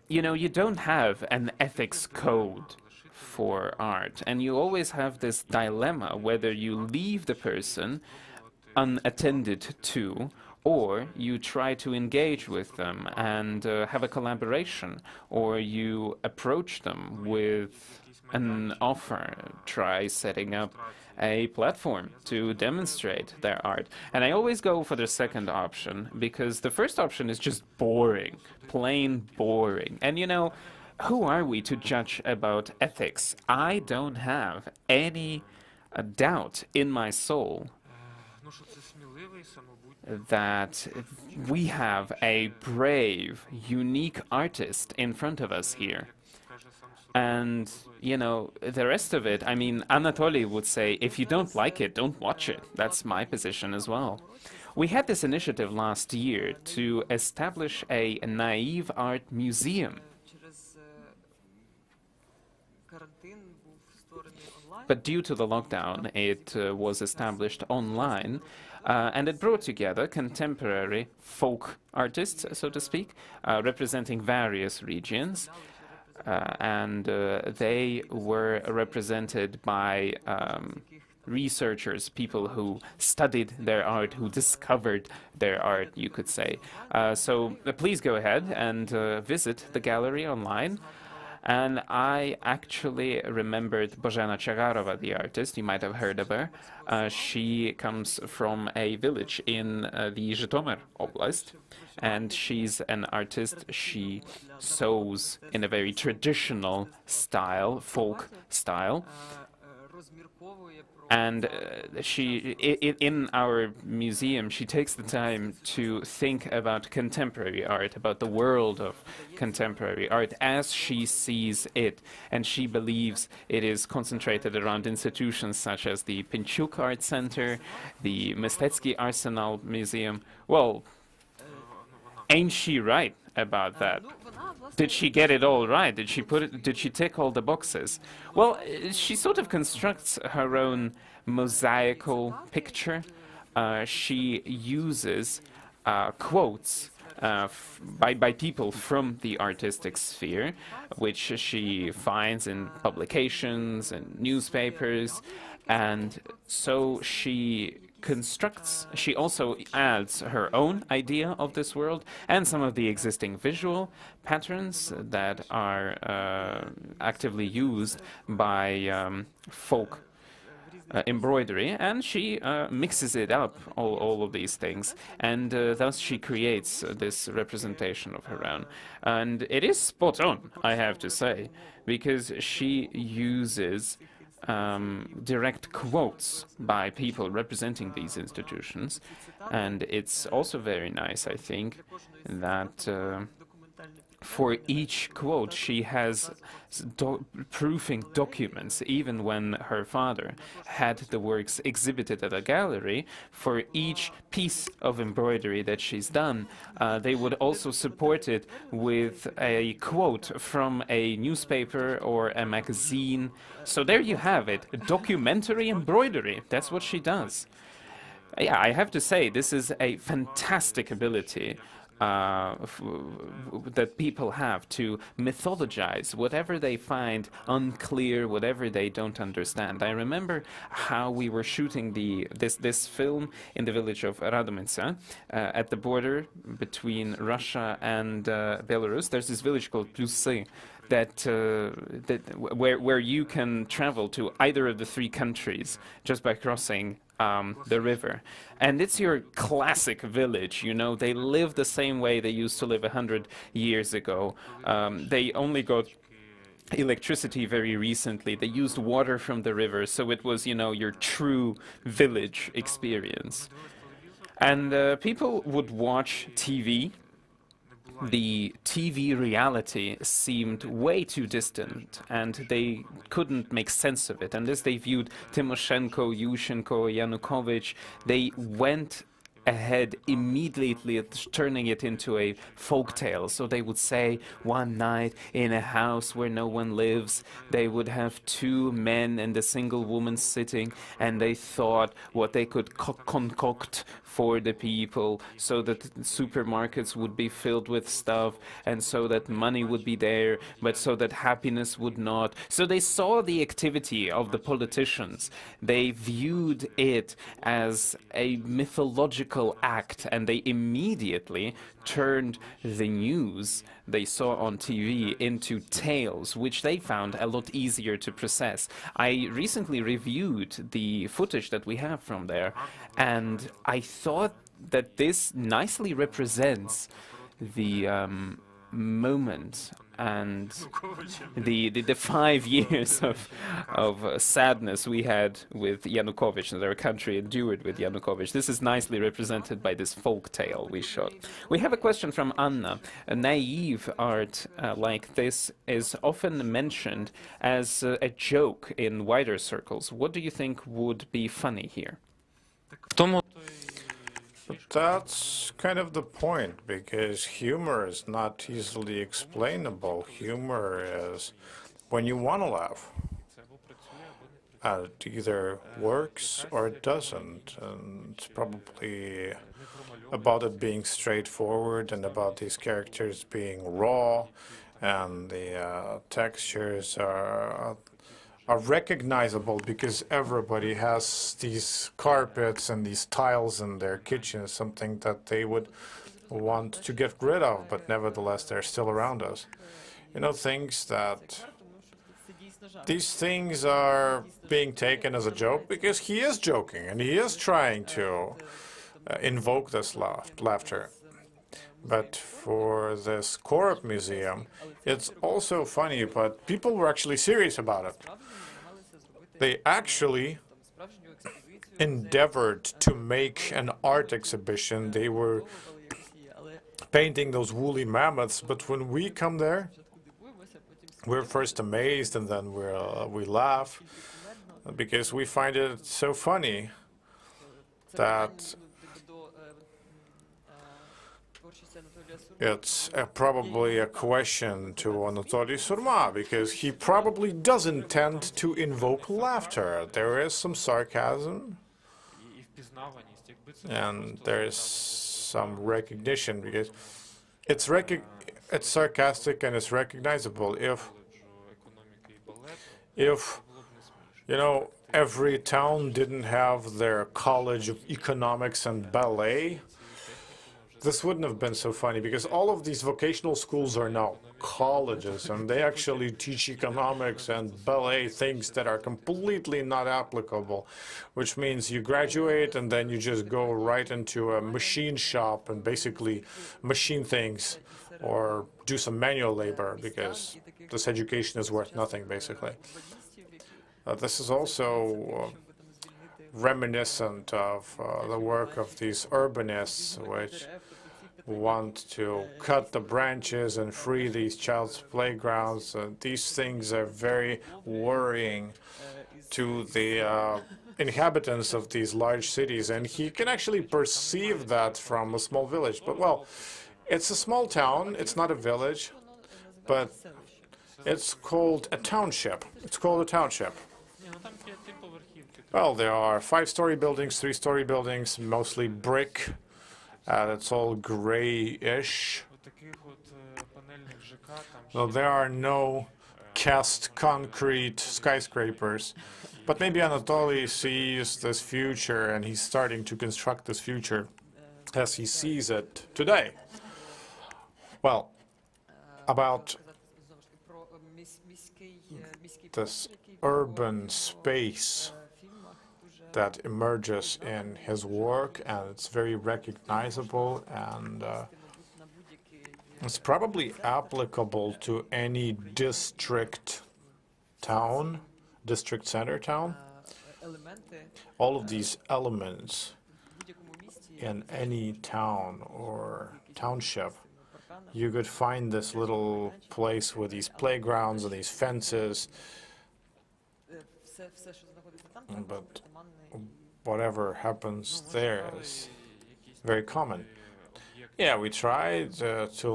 you know, you don't have an ethics code for art, and you always have this dilemma whether you leave the person unattended to, or you try to engage with them and have a collaboration, or you approach them with an offer, try setting up a platform to demonstrate their art. And I always go for the second option, because the first option is just boring, plain boring. And you know, who are we to judge about ethics? I don't have any doubt in my soul that we have a brave, unique artist in front of us here. And, you know, the rest of it, I mean, Anatoly would say, if you don't like it, don't watch it. That's my position as well. We had this initiative last year to establish a naive art museum. But due to the lockdown, it was established online, and it brought together contemporary folk artists, so to speak, representing various regions. And they were represented by researchers, people who studied their art, who discovered their art, you could say. So please go ahead and visit the gallery online. And I actually remembered Borjana Chagarova, the artist. You might have heard of her. She comes from a village in the Zhytomyr Oblast, and she's an artist. She sews in a very traditional style, folk style. And in our museum, she takes the time to think about contemporary art, about the world of contemporary art as she sees it. And she believes it is concentrated around institutions such as the Pinchuk Art Center, the Mistecki Arsenal Museum. Well, ain't she right about that? Did she get it all right? Did she tick all the boxes? Well, she sort of constructs her own mosaical picture. She uses quotes by people from the artistic sphere, which she finds in publications and newspapers, and so she also adds her own idea of this world and some of the existing visual patterns that are actively used by folk embroidery, and she mixes it up, all of these things, and thus she creates this representation of her own. And it is spot on, I have to say, because she uses direct quotes by people representing these institutions, and it's also very nice, I think, that for each quote she has proofing documents. Even when her father had the works exhibited at a gallery, for each piece of embroidery that she's done, they would also support it with a quote from a newspaper or a magazine. So there you have it, documentary embroidery. That's what she does. Yeah, I have to say, this is a fantastic ability that people have to mythologize whatever they find unclear, whatever they don't understand. I remember how we were shooting this film in the village of Radomice at the border between Russia and Belarus. There's this village called Plusy where you can travel to either of the three countries just by crossing the river. And it's your classic village, you know, they live the same way they used to live 100 years ago. They only got electricity very recently. They used water from the river, so it was, you know, your true village experience. And people would watch TV. The TV reality seemed way too distant, and they couldn't make sense of it. And as they viewed Tymoshenko, Yushchenko, Yanukovych, they went ahead immediately at turning it into a folk tale. So they would say, one night in a house where no one lives, they would have two men and a single woman sitting, and they thought what they could concoct for the people so that supermarkets would be filled with stuff, and so that money would be there, but so that happiness would not. So they saw the activity of the politicians. They viewed it as a mythological act, and they immediately turned the news they saw on TV into tales, which they found a lot easier to process. I recently reviewed the footage that we have from there, and I thought that this nicely represents the moment and the 5 years of sadness we had with Yanukovych and our country endured with Yanukovych. This is nicely represented by this folk tale we shot. We have a question from Anna. A naive art like this is often mentioned as a joke in wider circles. What do you think would be funny here? But that's kind of the point, because humor is not easily explainable. Humor is when you want to laugh. It either works or it doesn't. And it's probably about it being straightforward and about these characters being raw, and the textures are recognizable because everybody has these carpets and these tiles in their kitchen, something that they would want to get rid of, but nevertheless they're still around us. You know, these things are being taken as a joke because he is joking and he is trying to invoke this laughter. But for this Korab museum, it's also funny, but people were actually serious about it. They actually endeavored to make an art exhibition. They were painting those woolly mammoths, but when we come there, we're first amazed and then we laugh because we find it so funny that it's probably a question to AnatoliiSurma, because he probably doesn't tend to invoke laughter. There is some sarcasm, and there's some recognition, because it's sarcastic and it's recognizable. If you know, every town didn't have their college of economics and ballet, this wouldn't have been so funny, because all of these vocational schools are now colleges, and they actually teach economics and ballet, things that are completely not applicable, which means you graduate and then you just go right into a machine shop and basically machine things or do some manual labor, because this education is worth nothing, basically. This is also reminiscent of the work of these urbanists, which want to cut the branches and free these child's playgrounds. These things are very worrying to the inhabitants of these large cities, and he can actually perceive that from a small village. But, well, it's a small town, it's not a village, but it's called a township. It's called a township. Well, there are 5-story buildings, 3-story buildings, mostly brick, and it's all grayish. So there are no cast concrete skyscrapers. But maybe Anatoly sees this future and he's starting to construct this future as he sees it today. Well, about this urban space that emerges in his work, and it's very recognizable, and it's probably applicable to any district town, district center town. All of these elements in any town or township, you could find this little place with these playgrounds and these fences, but whatever happens there is very common. Yeah, we tried to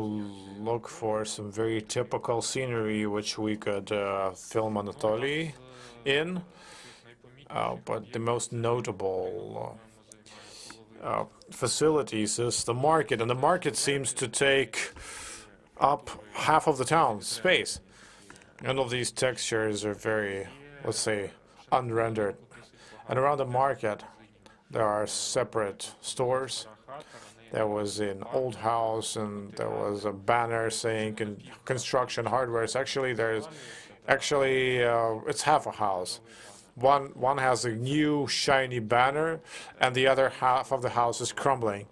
look for some very typical scenery which we could film Anatoly in, but the most notable facilities is the market, and the market seems to take up half of the town's space. None of these textures are very, let's say, unrendered. And around the market, there are separate stores. There was an old house, and there was a banner saying construction hardware. It's it's half a house. One has a new shiny banner, and the other half of the house is crumbling.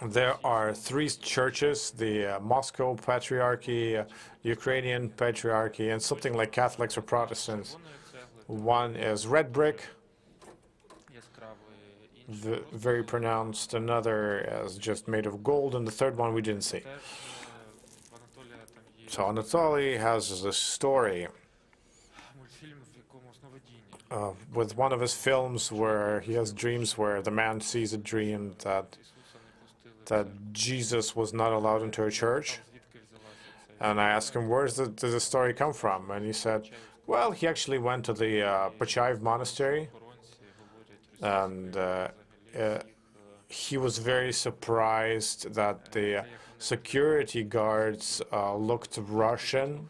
There are 3 churches: the Moscow Patriarchy, Ukrainian Patriarchy, and something like Catholics or Protestants. One is red brick, very pronounced. Another is just made of gold, and the third one we didn't see. So Anatoly has this story with one of his films where he has dreams where the man sees a dream that Jesus was not allowed into a church. And I asked him, where does the story come from? And he said, well, he actually went to the Pachaev monastery, and he was very surprised that the security guards looked Russian,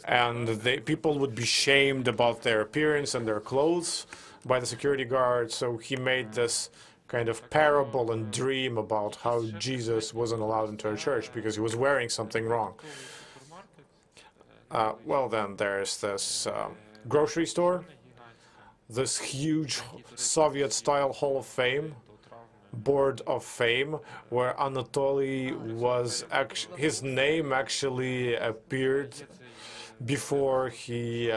and people would be shamed about their appearance and their clothes by the security guards. So he made this kind of parable and dream about how Jesus wasn't allowed into a church because he was wearing something wrong. Well, then there's this grocery store, this huge Soviet-style Hall of Fame, Board of Fame, where Anatoly was, his name actually appeared before he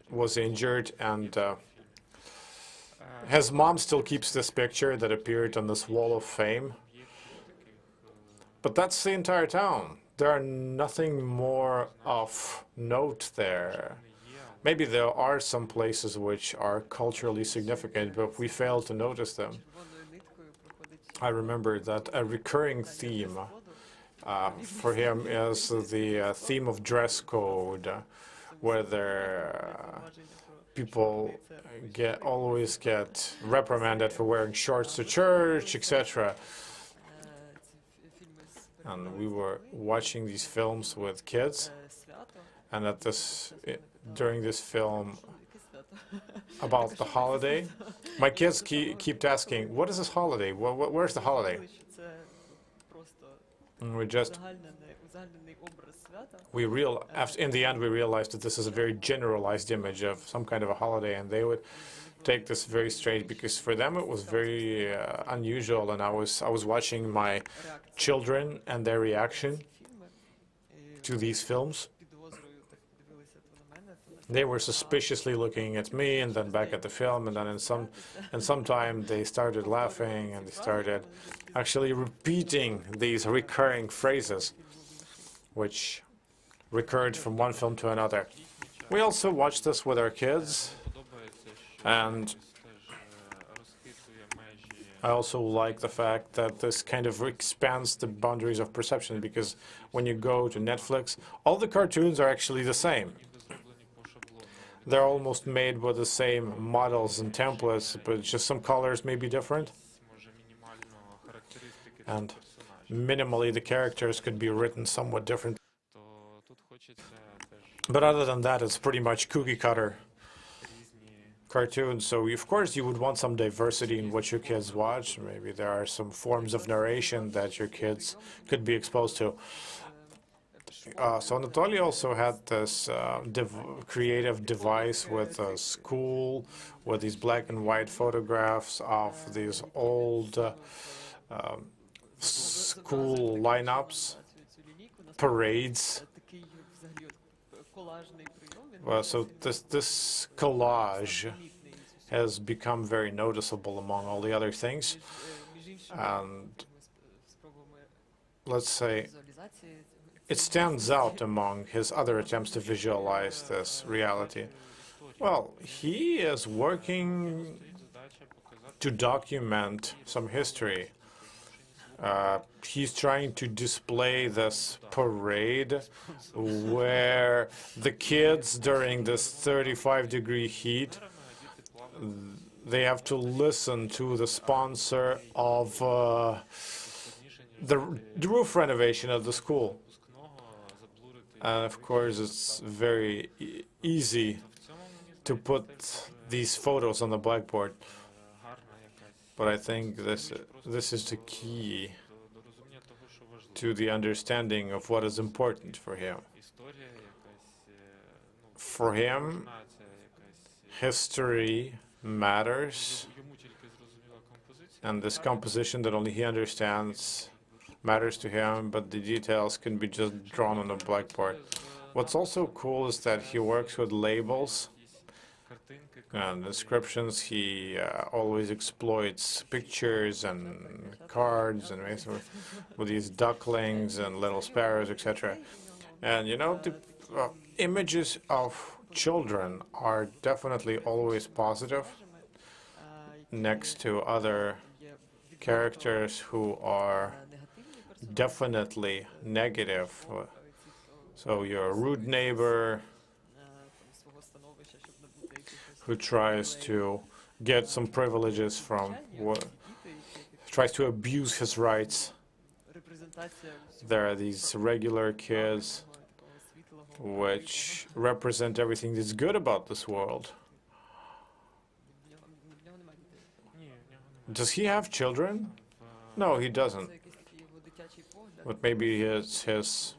was injured, and his mom still keeps this picture that appeared on this wall of fame. But that's the entire town. There are nothing more of note there. Maybe there are some places which are culturally significant, but we fail to notice them. I remember that a recurring theme for him is the theme of dress code, whether people always get reprimanded for wearing shorts to church, etc. And we were watching these films with kids, and during this film about the holiday, my kids keep asking, what is this holiday? Where's the holiday? And in the end, we realized that this is a very generalized image of some kind of a holiday, and they would take this very straight because for them it was very unusual. And I was watching my children and their reaction to these films. They were suspiciously looking at me and then back at the film, and then in some time they started laughing and they started actually repeating these recurring phrases which recurred from one film to another. We also watched this with our kids, and I also like the fact that this kind of expands the boundaries of perception, because when you go to Netflix, all the cartoons are actually the same. They're almost made with the same models and templates, but just some colors may be different. And minimally, the characters could be written somewhat different. But other than that, it's pretty much cookie cutter cartoons. So, of course, you would want some diversity in what your kids watch. Maybe there are some forms of narration that your kids could be exposed to. So Anatoly also had this creative device with a school, with these black and white photographs of these old school lineups, parades. So this collage has become very noticeable among all the other things. And let's say it stands out among his other attempts to visualize this reality. Well, he is working to document some history. He's trying to display this parade where the kids, during this 35-degree heat, they have to listen to the sponsor of the roof renovation of the school. And of course, it's very easy to put these photos on the blackboard. But I think this is the key to the understanding of what is important for him. For him, history matters, and this composition that only he understands matters to him, but the details can be just drawn on the blackboard. What's also cool is that he works with labels and descriptions. He always exploits pictures and cards and with these ducklings and little sparrows, etc. And you know, the images of children are definitely always positive next to other characters who are definitely negative. So your rude neighbor who tries to get some privileges from, tries to abuse his rights. There are these regular kids which represent everything that's good about this world. Does he have children? No, he doesn't. But maybe it's his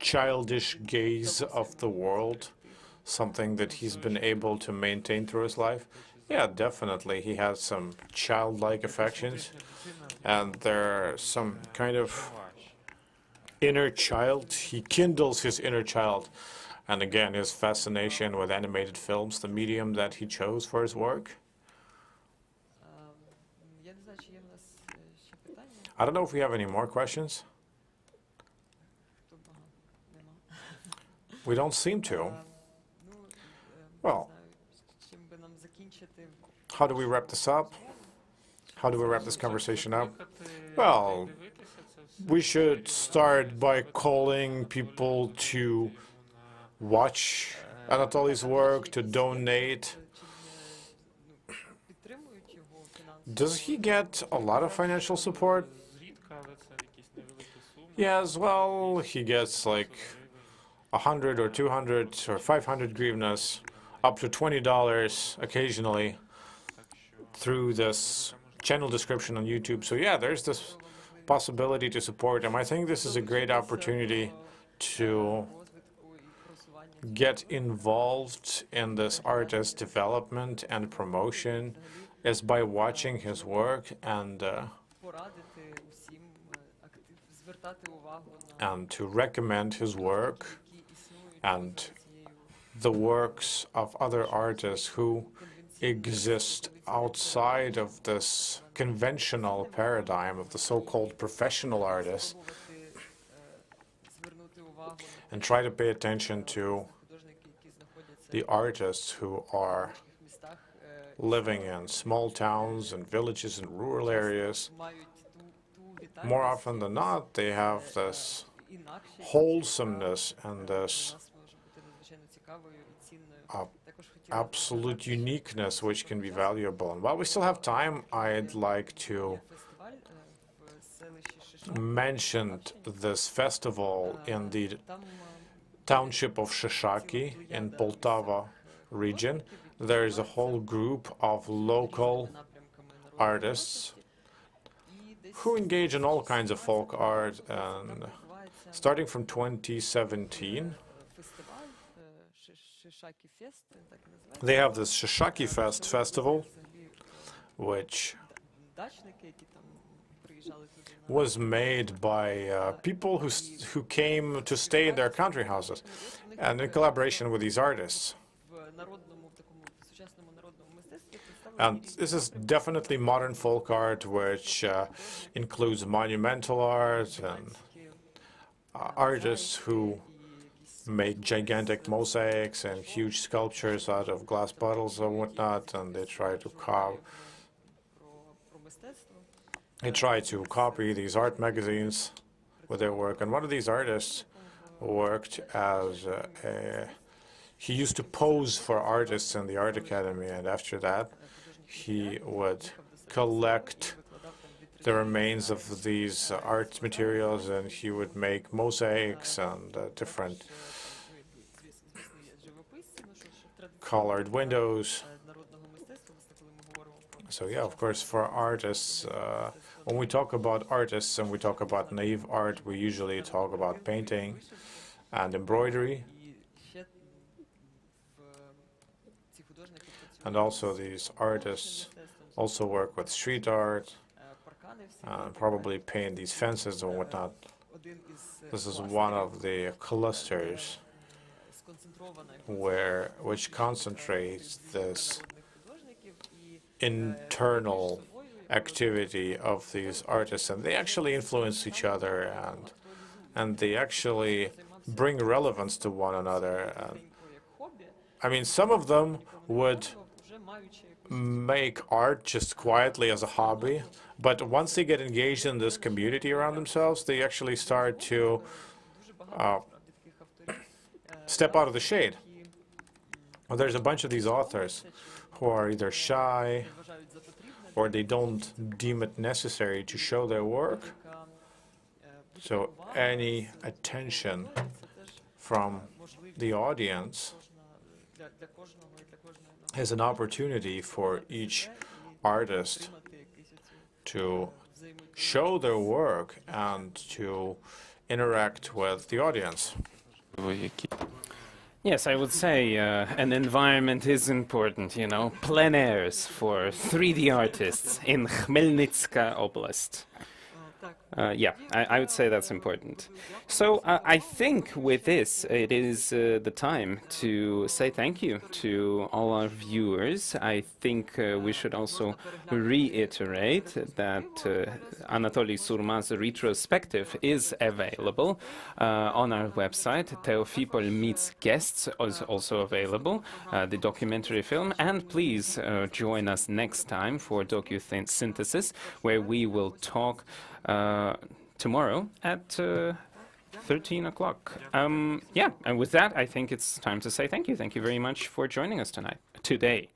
childish gaze of the world, something that he's been able to maintain through his life. Yeah, definitely. He has some childlike affections, and there are some kind of inner child. He kindles his inner child. And again, his fascination with animated films, the medium that he chose for his work. I don't know if we have any more questions. We don't seem to. Well, how do we wrap this up? How do we wrap this conversation up? Well, we should start by calling people to watch Anatoly's work, to donate. Does he get a lot of financial support? Yes, well, he gets like 100 or 200 or 500 hryvnias, up to $20 occasionally through this channel description on YouTube. So yeah, there's this possibility to support him. I think this is a great opportunity to get involved in this artist's development and promotion is by watching his work and to recommend his work and the works of other artists who exist outside of this conventional paradigm of the so-called professional artist, and try to pay attention to the artists who are living in small towns and villages and rural areas. More often than not, they have this wholesomeness and this absolute uniqueness which can be valuable. And while we still have time, I'd like to mention this festival in the township of Shishaki in Poltava region. There is a whole group of local artists who engage in all kinds of folk art, and starting from 2017, they have this Shishaki festival, which was made by people who came to stay in their country houses, and in collaboration with these artists. And this is definitely modern folk art, which includes monumental art and artists who make gigantic mosaics and huge sculptures out of glass bottles and whatnot, and they try to copy these art magazines with their work. And one of these artists worked as he used to pose for artists in the art academy, and after that he would collect the remains of these art materials, and he would make mosaics and different colored windows. So yeah, of course, for artists, when we talk about artists and we talk about naive art, we usually talk about painting and embroidery. And also these artists also work with street art, probably paint these fences and whatnot. This is one of the clusters which concentrates this internal activity of these artists, and they actually influence each other, and they actually bring relevance to one another. And, I mean, some of them would make art just quietly as a hobby, but once they get engaged in this community around themselves, they actually start to step out of the shade. Well, there's a bunch of these authors who are either shy or they don't deem it necessary to show their work. So any attention from the audience is an opportunity for each artist to show their work and to interact with the audience. Yes, I would say an environment is important, you know, plein airs for 3D artists in Khmelnytska Oblast. Yeah, I would say that's important. So I think with this, it is the time to say thank you to all our viewers. I think we should also reiterate that AnatoliiSurma's retrospective is available on our website. Teofipol Meets Guests is also available, the documentary film. And please join us next time for DocuSynthesis, where we will talk tomorrow at 13 o'clock. Yeah, and with that, I think it's time to say thank you. Thank you very much for joining us today.